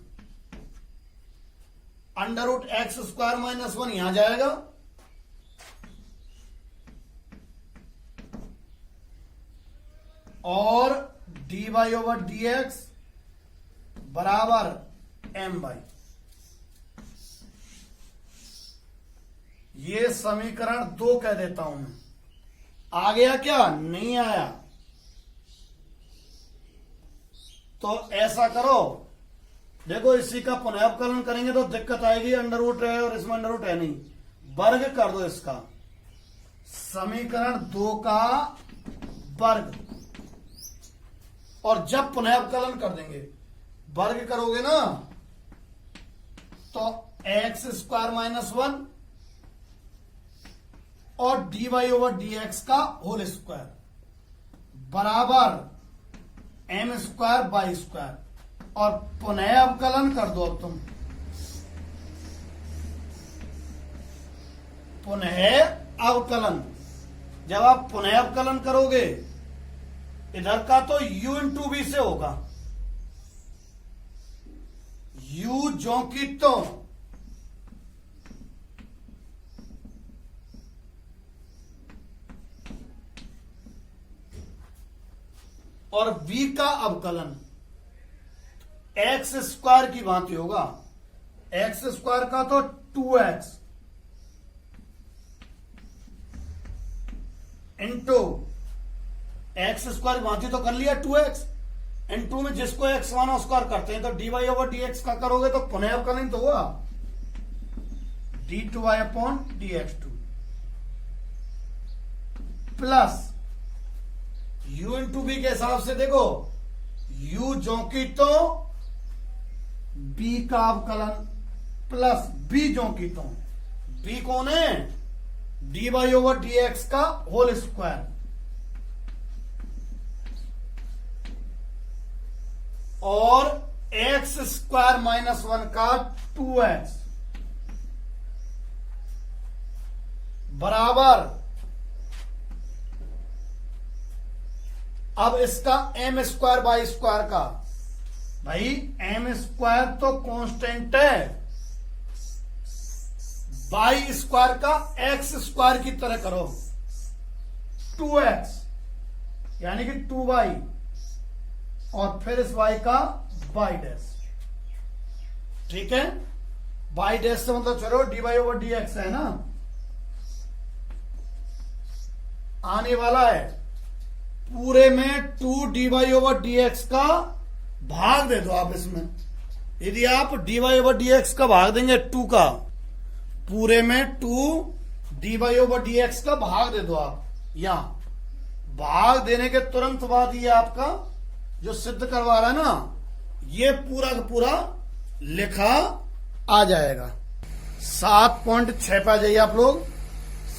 Under root x square minus 1 यहां जाएगा, और d y over d x बराबर एम बाई, ये समीकरण 2 कह देता हूं मैं। आ गया क्या, नहीं आया? तो ऐसा करो, देखो इसी का पुनर्वकलन करेंगे तो दिक्कत आएगी, अंडर रूट है और इसमें अंडर रूट है नहीं, वर्ग कर दो इसका, समीकरण 2 का वर्ग, और जब पुनर्वकलन कर देंगे वर्ग करोगे ना तो एक्स स्क्वायर माइनस 1 और d y over d x का होल स्क्वायर बराबर एम स्क्वायर बाई स्क्वायर, और पुनः अवकलन कर दो। अब तुम पुनः अवकलन, जब आप पुनः अवकलन करोगे इधर का तो u इंटू बी से होगा, u जो की तो और v का अवकलन एक्स स्क्वायर की भांति होगा, एक्स स्क्वायर का तो 2x इंटू एक्स स्क्वायर की भांति तो कर लिया 2x इंटू में जिसको x माना स्क्वायर करते हैं, तो dy ओवर dx का करोगे तो पुनः अवकलन तो हुआ d2y upon dx2 plus u into b के हिसाब से देखो u जो की तो b का अवकलन प्लस b जो की तो b कौन है, dy ओवर dx का होल स्क्वायर, और एक्स स्क्वायर माइनस 1 का 2x बराबर, अब इसका एम स्क्वायर बाई स्क्वायर का, भाई एम स्क्वायर तो कांस्टेंट है, बाई स्क्वायर का एक्स स्क्वायर की तरह करो, 2x यानी कि 2y, और फिर इस y का बाई डैश, ठीक है, बाई डैश से मतलब चलो d y over d x है ना, आने वाला है पूरे में 2 d y over d x का भाग दे दो आप इसमें, यदि आप d y over d x का भाग देंगे 2 का, पूरे में 2 d y over d x का भाग दे दो आप, यहां भाग देने के तुरंत बाद ये आपका जो सिद्ध करवा रहा है ना, ये पूरा का पूरा लिखा आ जाएगा। 7.6 पे आ जाइए आप लोग।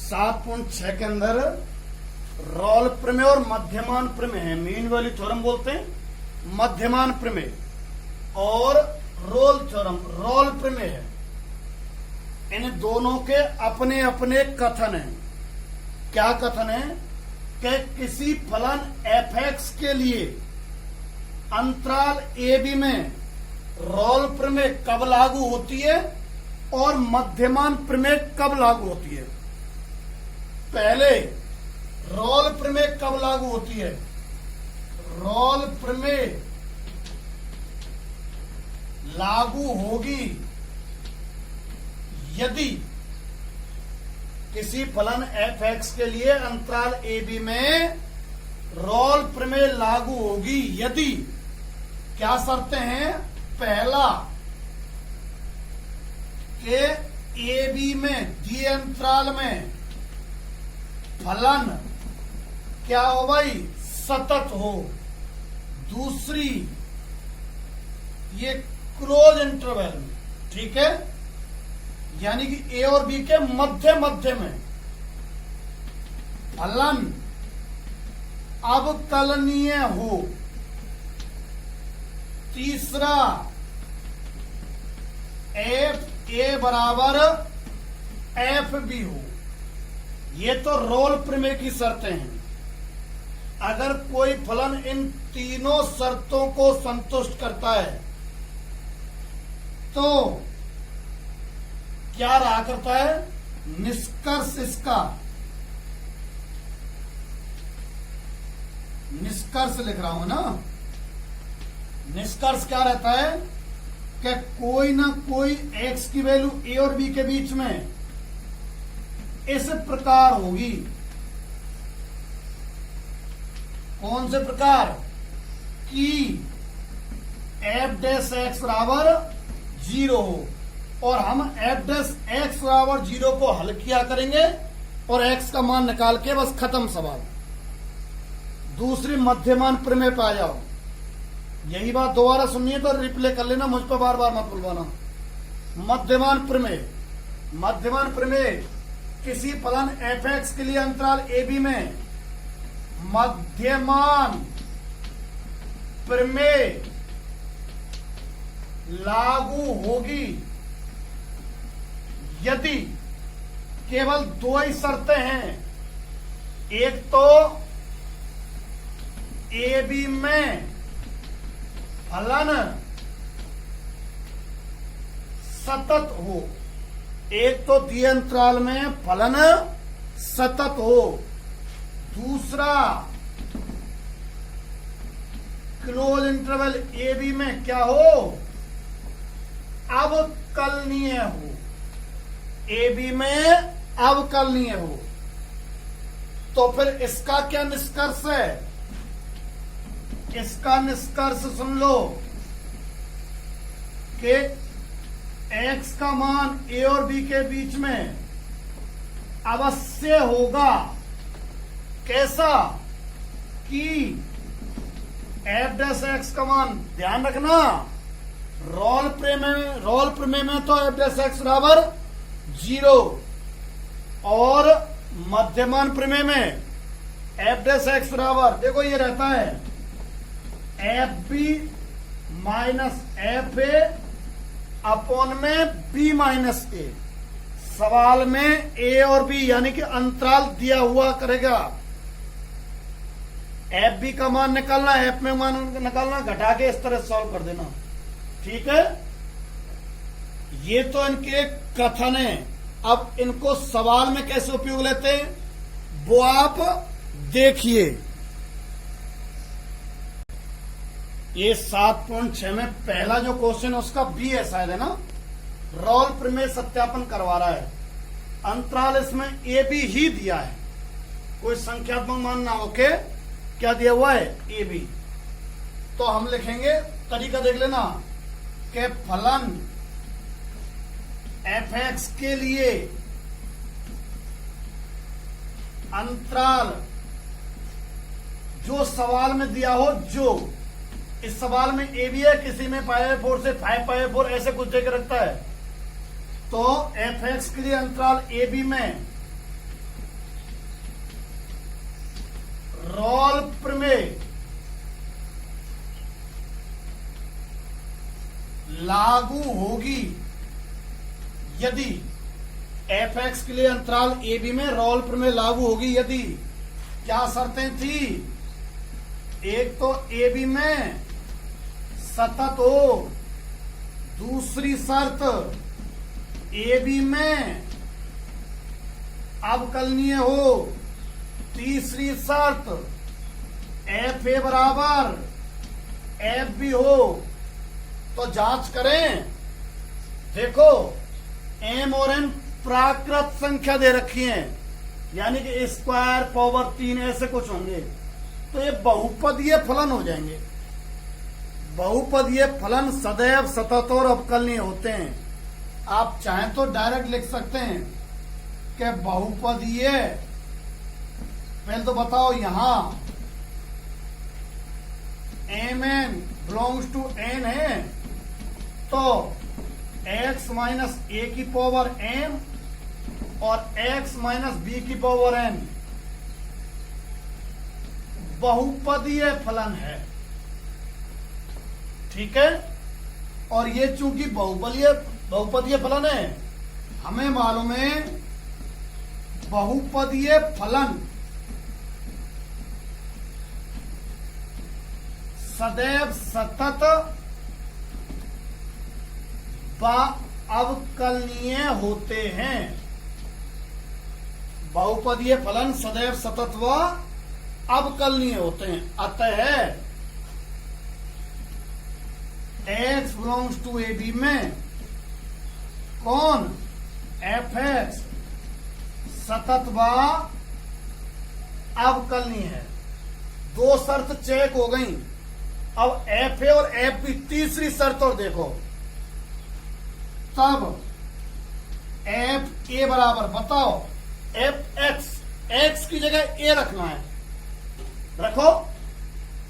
7.6 के अंदर रोल प्रमेय और मध्यमान प्रमेय है, मीन वैल्यू थ्योरम बोलते हैं, मध्यमान प्रमेय और रोल थ्योरम, रोल प्रमेय है। इन दोनों के अपने अपने कथन हैं। क्या कथन है कि किसी फलन f(x) के लिए अंतराल a b में रोल प्रमेय कब लागू होती है और मध्यमान प्रमेय कब लागू होती है। पहले रोल प्रमेय कब लागू होती है, रोल प्रमेय लागू होगी यदि किसी फलन f(x) के लिए अंतराल a b में रोल प्रमेय लागू होगी यदि क्या शर्तें हैं। पहला कि ए बी में दिए अंतराल में फलन क्या हो भाई, सतत हो। दूसरी ये क्लोज इंटरवल में, ठीक है, यानी कि ए और बी के मध्य मध्य में फलन अवकलनीय हो। तीसरा एफ ए बराबर एफ बी हो। ये तो रोल प्रमेय की शर्तें हैं। अगर कोई फलन इन तीनों शर्तों को संतुष्ट करता है तो क्या रहा करता है, निष्कर्ष इसका, निष्कर्ष लिख रहा हूं ना, निष्कर्ष क्या रहता है कि कोई ना कोई x की वैल्यू a और b के बीच में इस प्रकार होगी। कौन से प्रकार कि f डैश x बराबर 0 हो, और हम f डैश x बराबर 0 को हल किया करेंगे और x का मान निकाल के बस खत्म सवाल। दूसरी मध्यमान प्रमेय पे आ जाओ। यही बात दोबारा सुनिए तो रिप्ले कर लेना, मुझ पर बार बार मत बुलवाना। मध्यमान प्रमेय, मध्यमान प्रमेय किसी फलन f(x) के लिए अंतराल a b में मध्यमान प्रमेय लागू होगी यदि केवल दो ही शर्तें हैं। एक तो ए बी में फलन सतत हो, एक तो दिए अंतराल में फलन सतत हो। दूसरा क्लोज इंटरवल ए बी में क्या हो, अवकलनीय हो। ए बी में अवकलनीय हो। तो फिर इसका क्या निष्कर्ष है, इसका निष्कर्ष सुन लो कि x का मान a और b के बीच में अवश्य होगा। कैसा कि f डैश x का मान, ध्यान रखना, रोल प्रमेय में तो f डैश x बराबर 0 और मध्यमान प्रमेय में f डैश x बराबर, देखो ये रहता है f b minus f a upon में बी माइनस ए। सवाल में ए और बी यानी कि अंतराल दिया हुआ करेगा। एफ बी का मान निकालना, एफ में मान निकालना, घटा के इस तरह सॉल्व कर देना, ठीक है। ये तो इनके कथन है। अब इनको सवाल में कैसे उपयोग लेते हैं वो आप देखिए। ये 7.6 में पहला जो क्वेश्चन है उसका बी है शायद, है ना। रोल प्रमेय सत्यापन करवा रहा है। अंतराल इसमें ए बी ही दिया है, कोई संख्यात्मक मान ना होके क्या दिया हुआ है, ए बी। तो हम लिखेंगे, तरीका देख लेना कि फलन f(x) के लिए अंतराल जो सवाल में दिया हो, जो इस सवाल में ए बी है, किसी में π/4 से 5π/4 ऐसे कुछ देकर रखता है, तो f(x) के लिए अंतराल ए बी में रोल प्रमेय लागू होगी यदि f(x) के लिए अंतराल ए बी में रोल प्रमेय लागू होगी यदि क्या शर्तें थी। एक तो ए बी में सतत हो, दूसरी शर्त ए बी में अवकलनीय हो, तीसरी शर्त एफ ए बराबर एफ बी हो। तो जांच करें, देखो एम और एन प्राकृत संख्या दे रखी है, यानी कि स्क्वायर पावर 3 ऐसे कुछ होंगे, तो ये बहुपदीय फलन हो जाएंगे। बहुपदीय फलन सदैव सतत और अवकलनीय होते हैं। आप चाहें तो डायरेक्ट लिख सकते हैं कि बहुपदीय, पहले तो बताओ यहां mn बिलोंग्स टू n है, तो x माइनस ए की पावर m और x माइनस बी की पावर n बहुपदीय फलन है। ठीक है, और ये चूंकि बहुपदीय फलन है, हमें मालूम है बहुपदीय फलन सदैव सतत व अवकलनीय होते हैं। बहुपदीय फलन सदैव सतत व अवकलनीय होते हैं। अतः x belongs to a b में कौन एफ एक्स सतत व अवकलनीय है। दो शर्त चेक हो गई, अब एफ ए और एफ बी तीसरी शर्त और देखो, तब एफ ए बराबर, बताओ एफ एक्स, एक्स की जगह ए रखना है, रखो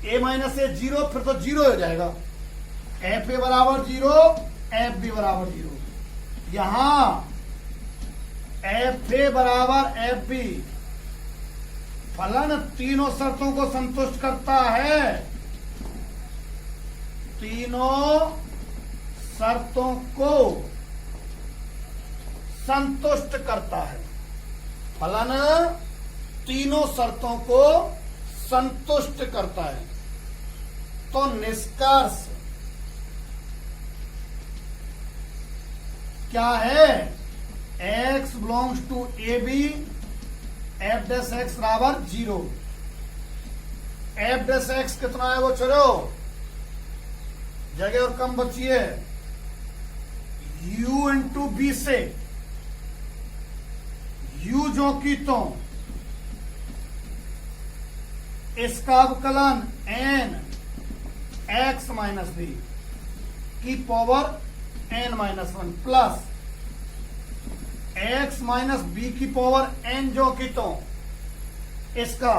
ए माइनस ए जीरो, फिर तो जीरो हो जाएगा। एफ ए बराबर जीरो, एफ बी बराबर जीरो। यहां एफ ए बराबर एफ बी फलन तीनों शर्तों को संतुष्ट करता है, तीनों शर्तों को संतुष्ट करता है। फलन तीनों शर्तों को संतुष्ट करता है। तो निष्कर्ष क्या है? x belongs to a b, f dash x बराबर जीरो। एफ डैश एक्स कितना है वो चलो, जगह और कम बची है, u इंटू बी से u जो की तो इसका अवकलन n x माइनस बी की power n minus one plus x minus b की पावर n जो की तो इसका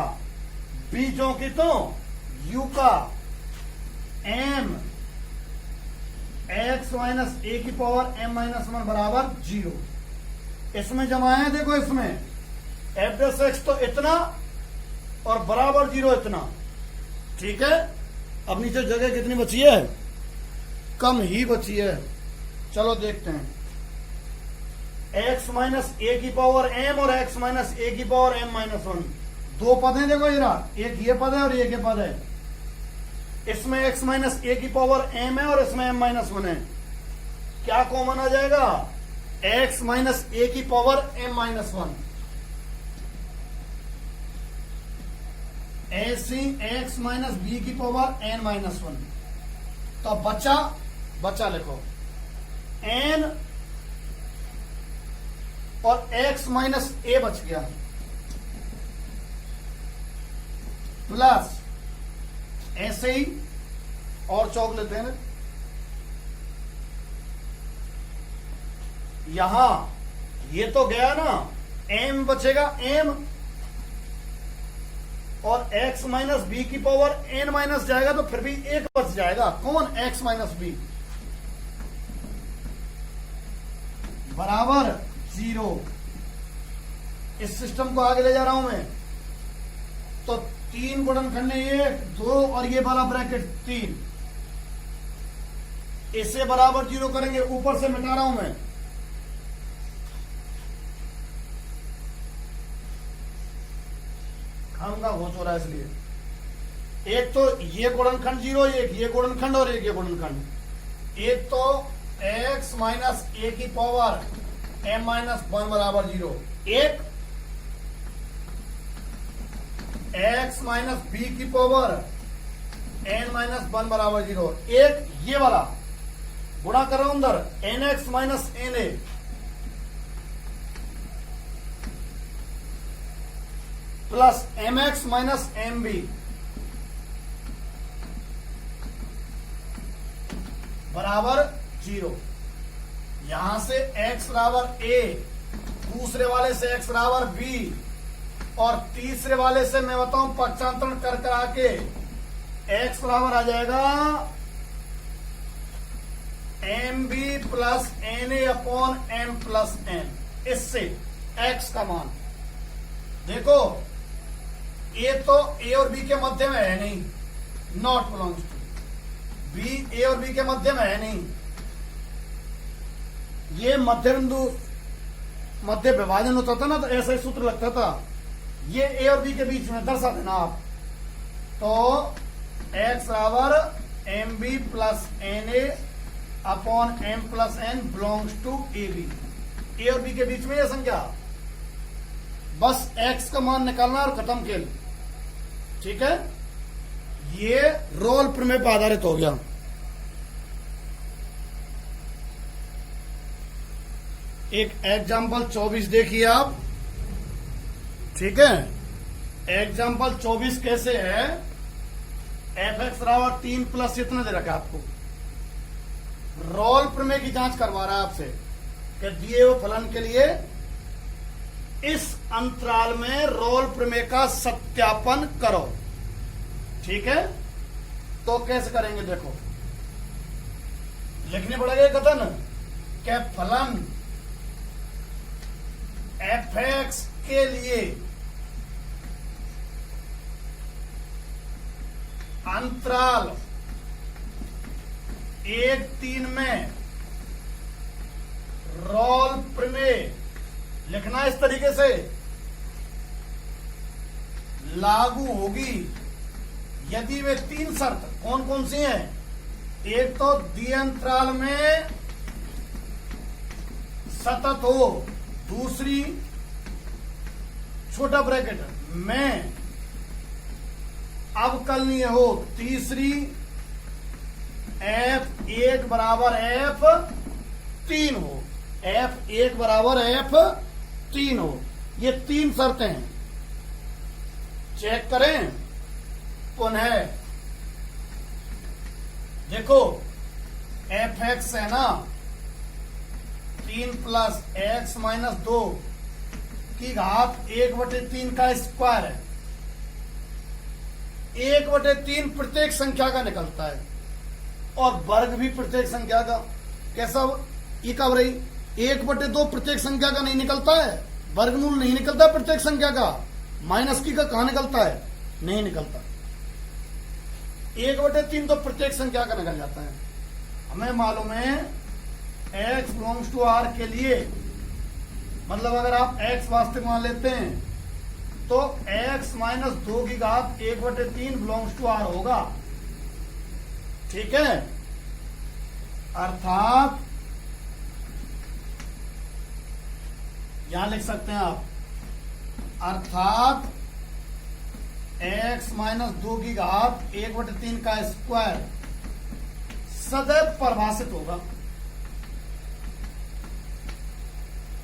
b जो की तो u का m x माइनस ए की पावर m माइनस वन बराबर जीरो। इसमें जमाए देखो, इसमें एफ डैश एक्स तो इतना और बराबर जीरो इतना। ठीक है, अब नीचे जगह कितनी बची है? कम ही बची है। चलो देखते हैं, x माइनस ए की पावर m और x माइनस ए की पावर m माइनस वन, दो पद हैं देखो जरा, एक ये पद है और एक ये पद है। इसमें x माइनस ए की पावर m है और इसमें m माइनस वन है। क्या कॉमन आ जाएगा? x माइनस ए की पावर m माइनस वन। ऐसी x माइनस बी की पावर n माइनस वन। तो बचा लिखो n और x माइनस ए बच गया, प्लस ऐसे ही और चौक लेते हैं। यहां ये तो गया ना, m बचेगा m और x माइनस बी की पावर n माइनस जाएगा तो फिर भी एक बच जाएगा। कौन? x माइनस बी बराबर जीरो। इस सिस्टम को आगे ले जा रहा हूं मैं। तो तीन गुणनखंड ये दो और ये वाला ब्रैकेट तीन, इसे बराबर जीरो करेंगे। ऊपर से मिटा रहा हूं मैं, खामखा घोष हो रहा है इसलिए। एक तो ये गुणनखंड जीरो, एक ये गुणनखंड और एक ये गुणनखंड। एक तो x माइनस ए की पावर m माइनस वन बराबर जीरो, एक x माइनस बी की पावर n माइनस वन बराबर जीरो, एक ये वाला गुणा कर रहा हूं अंदर nx minus n a plus mx minus m b बराबर जीरो। यहां से x बराबर a, दूसरे वाले से x बराबर b, और तीसरे वाले से मैं बताऊं पक्षांतरण कर करा के x बराबर आ जाएगा mb plus na upon m plus n। इससे x का मान देखो, a तो a और b के मध्य में है नहीं, not belongs to. b a और b के मध्य में है नहीं, ये मध्य बिंदु मध्य विभाजन होता था ना, तो ऐसा ही सूत्र लगता था। ये a और b के बीच में दर्शा देना आप, तो x बराबर mb plus na upon m plus n belongs to a b. A और बी के बीच में यह संख्या, बस x का मान निकालना और खत्म खेल। ठीक है, ये रोल प्रमेय पर आधारित हो गया। एक एग्जाम्पल 24 देखिए आप। ठीक है, एग्जाम्पल 24 कैसे है, f(x) बराबर 3 प्लस इतना दे रखा है आपको। रोल प्रमेय की जांच करवा रहा है आपसे कि दिए हुए फलन के लिए इस अंतराल में रोल प्रमेय का सत्यापन करो। ठीक है, तो कैसे करेंगे देखो, लिखने पड़ेगा कथन कि फलन f(x) के लिए अंतराल 1-3 में रोल प्रमेय लिखना इस तरीके से लागू होगी यदि वे 3 शर्त कौन कौन सी हैं। एक तो दिए अंतराल में सतत हो, दूसरी छोटा ब्रैकेट में अवकलनीय हो, तीसरी f1 बराबर f3 हो, f1 बराबर f3 हो। ये 3 शर्तें हैं, चेक करें पुनः। देखो f(x) है ना 3 प्लस x माइनस 2 की घात 1/3 का स्क्वायर है। 1/3 प्रत्येक संख्या का निकलता है और वर्ग भी प्रत्येक संख्या का। कैसा ये कब रही, 1/2 प्रत्येक संख्या का नहीं निकलता है, वर्गमूल नहीं निकलता है प्रत्येक संख्या का। माइनस की का कहां निकलता है, नहीं निकलता। 1/3 तो प्रत्येक संख्या का निकल जाता है। हमें मालूम है x बिलोंग्स टू r के लिए, मतलब अगर आप x वास्तविक मान लेते हैं तो x माइनस 2 की घात 1/3 बिलोंग्स टू r होगा। ठीक है, अर्थात यहां लिख सकते हैं आप, अर्थात x माइनस 2 की घात 1/3 का स्क्वायर सदैव परिभाषित होगा।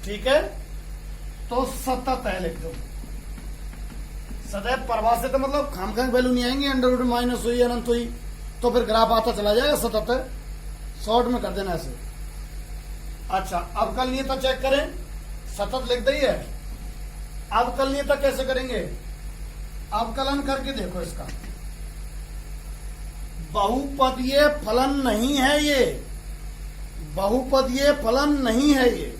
ठीक है, तो सतत है, लिख दो। सदैव परिभाषित है मतलब खामखा वैल्यू नहीं आएंगे, अंडर रूट माइनस हुई अनंत हुई तो फिर ग्राफ आता चला जाएगा। सतत है, शॉर्ट में कर देना ऐसे। अच्छा, अवकलनीयता चेक करें, सतत लिख दी है। अवकलनीयता कैसे करेंगे, अवकलन करके देखो इसका। बहुपदीय फलन नहीं है ये, बहुपदीय फलन नहीं है ये।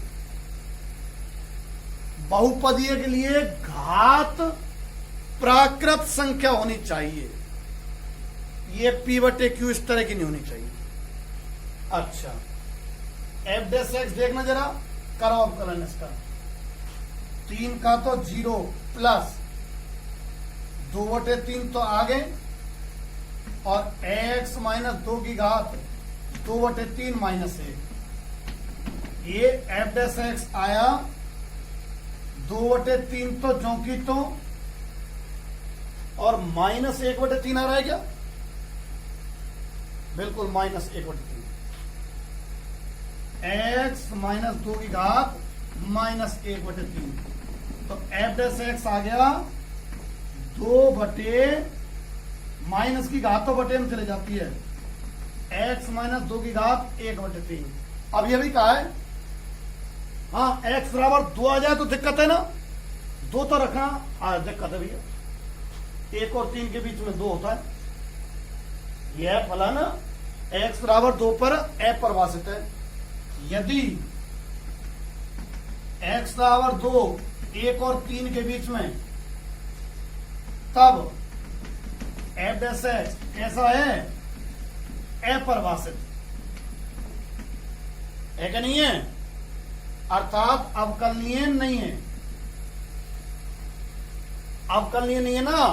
बहुपदीय के लिए घात प्राकृत संख्या होनी चाहिए, ये p/q इस तरह की नहीं होनी चाहिए। अच्छा, f(x) देखना जरा, करो अवकलन इसका। 3 का तो 0 प्लस 2/3 तो आगे, और x माइनस 2 की घात 2/3 माइनस 1। ये f(x) आया 2/3 तो जो की तो, और माइनस 1/3 आ रहा है क्या, बिल्कुल माइनस 1/3। x माइनस 2 की घात माइनस 1/3, तो f(x) आ गया 2 माइनस की घात तो बटे में चले जाती है, x माइनस 2 की घात 1/3। अब यह भी कहा है हाँ x बराबर 2 आ जाए तो दिक्कत है ना, 2 तो रखना दिक्कत है भैया, 1 और 3 के बीच में 2 होता है। यह फलन x बराबर 2 पर अपरिभाषित है। यदि x बराबर 2 1 और 3 के बीच में, तब f डैश x कैसा है, अपरिभाषित है कि नहीं है, अर्थात अवकलनीय नहीं है। अवकलनीय नहीं है ना,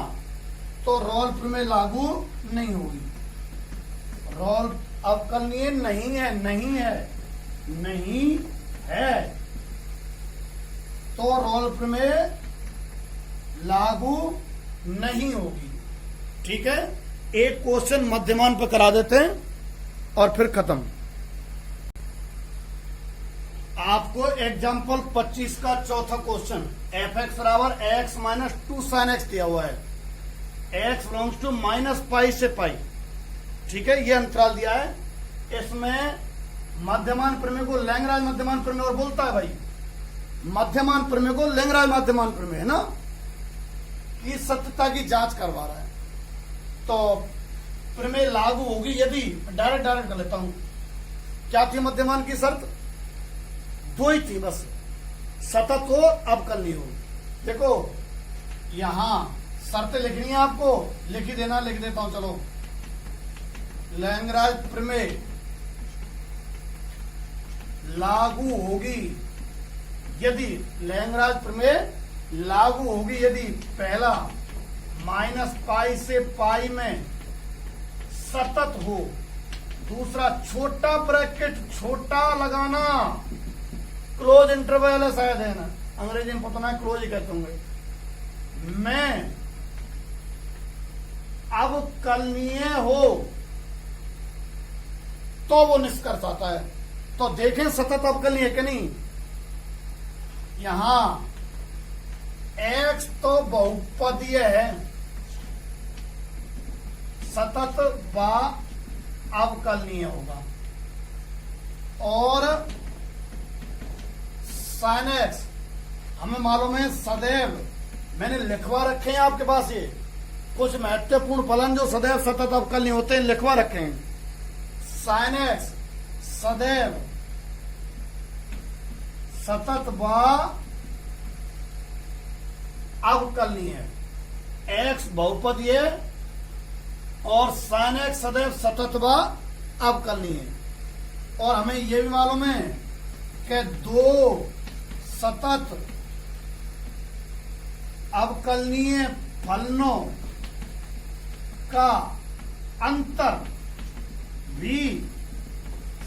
तो रोल्स प्रमेय लागू नहीं होगी। रोल्स अवकलनीय नहीं है, नहीं है, नहीं है, तो रोल्स प्रमेय लागू नहीं होगी। ठीक है, एक क्वेश्चन मध्यमान पे करा देते हैं और फिर खत्म। आपको एग्जाम्पल 25 का चौथा क्वेश्चन, एफ एक्स बराबर एक्स माइनस 2 साइन एक्स दिया हुआ है, x belongs to minus pi से पाई। ठीक है, ये अंतराल दिया है। इसमें मध्यमान प्रमेय को लैंग्राज मध्यमान प्रमेय और बोलता है भाई, मध्यमान प्रमेय को लैंग्राज मध्यमान प्रमेय है ना, कि सत्यता की जांच करवा रहा है। तो प्रमेय लागू होगी यदि, डायरेक्ट कर लेता हूं, क्या थी मध्यमान की शर्त, 2 ही थी बस, सतत हो अवकलनीय हो। देखो यहां शर्तें लिखनी है आपको, लिख ही देना, लिख देता हूं चलो। लैंग्राज प्रमेय लागू होगी यदि, लैंग्राज प्रमेय लागू होगी यदि पहला माइनस पाई से पाई में सतत हो, दूसरा छोटा ब्रैकेट छोटा लगाना, क्लोज इंटरवल है शायद, है ना, अंग्रेजी में पता ना, क्लोज ही कहते होंगे, में अवकलनीय हो, तो वो निष्कर्ष आता है। तो देखें सतत अवकलनीय है कि नहीं। यहां x तो बहुपदीय है, सतत व अवकलनीय होगा, और साइन एक्स हमें मालूम है सदैव, मैंने लिखवा रखे हैं आपके पास, ये कुछ महत्वपूर्ण फलन जो सदैव सतत अवकलनीय होते हैं लिखवा रखे हैं। साइन एक्स सदैव सतत व अवकलनीय है, x बहुपदीय और साइन एक्स सदैव सतत व अवकलनीय है। और हमें यह भी मालूम है कि 2 सतत अवकलनीय फलनों का अंतर भी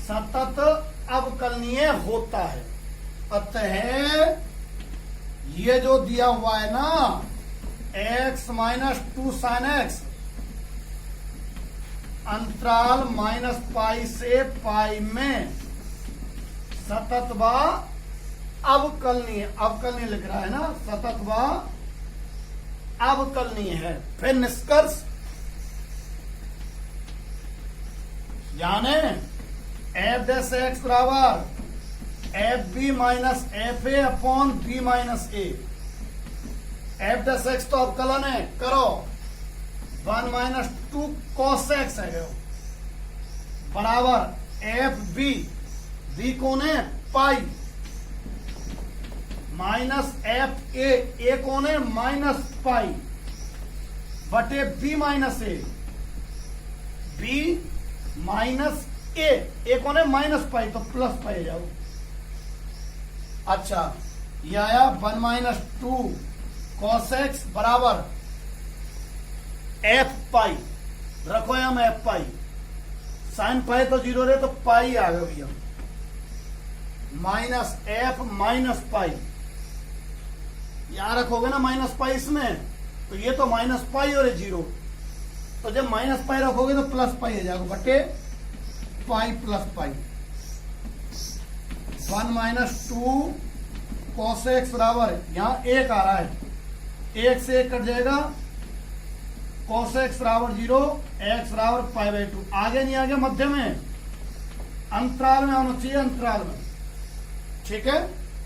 सतत अवकलनीय होता है। अतः ये जो दिया हुआ है ना, x माइनस 2 साइन एक्स अंतराल माइनस पाई से पाई में सतत व अवकलनीय, अवकलनीय लिख रहा है ना, सतत व अवकलनीय है। फिर निष्कर्ष यानी एफ डैश एक्स बराबर f b minus f a upon b minus a. F dash x तो अवकलन है, करो 1 माइनस 2 कॉस एक्स है बराबर एफ बी, बी कौन है पाई, माइनस एफ ए कौन है माइनस पाई, बटे बी माइनस ए, बी माइनस ए कौन है माइनस पाई, तो प्लस पाई जाओ। अच्छा ये आया 1 माइनस 2 कॉस एक्स बराबर एफ पाई, रखो हम एफ पाई, साइन पाई तो 0 रहे तो पाई आ गया भैया, माइनस एफ माइनस पाई, यहां रखोगे ना माइनस पाई इसमें, तो ये तो माइनस पाई और 0, तो जब माइनस पाई रखोगे तो प्लस पाई आ जाएगा, बटे pi plus pi. 1 minus 2 cos x बराबर, यहां 1 आ रहा है, 1 से 1 कट जाएगा, कॉस एक्स बराबर 0, एक्स बराबर पाई बाई 2। आगे नहीं आगे, मध्य में अंतराल में आना चाहिए, अंतराल में। ठीक है,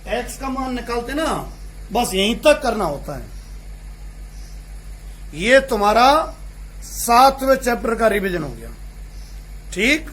एक्स का मान निकालते ना, बस यहीं तक करना होता है। ये तुम्हारा 7वें चैप्टर का रिवीजन हो गया। ठीक।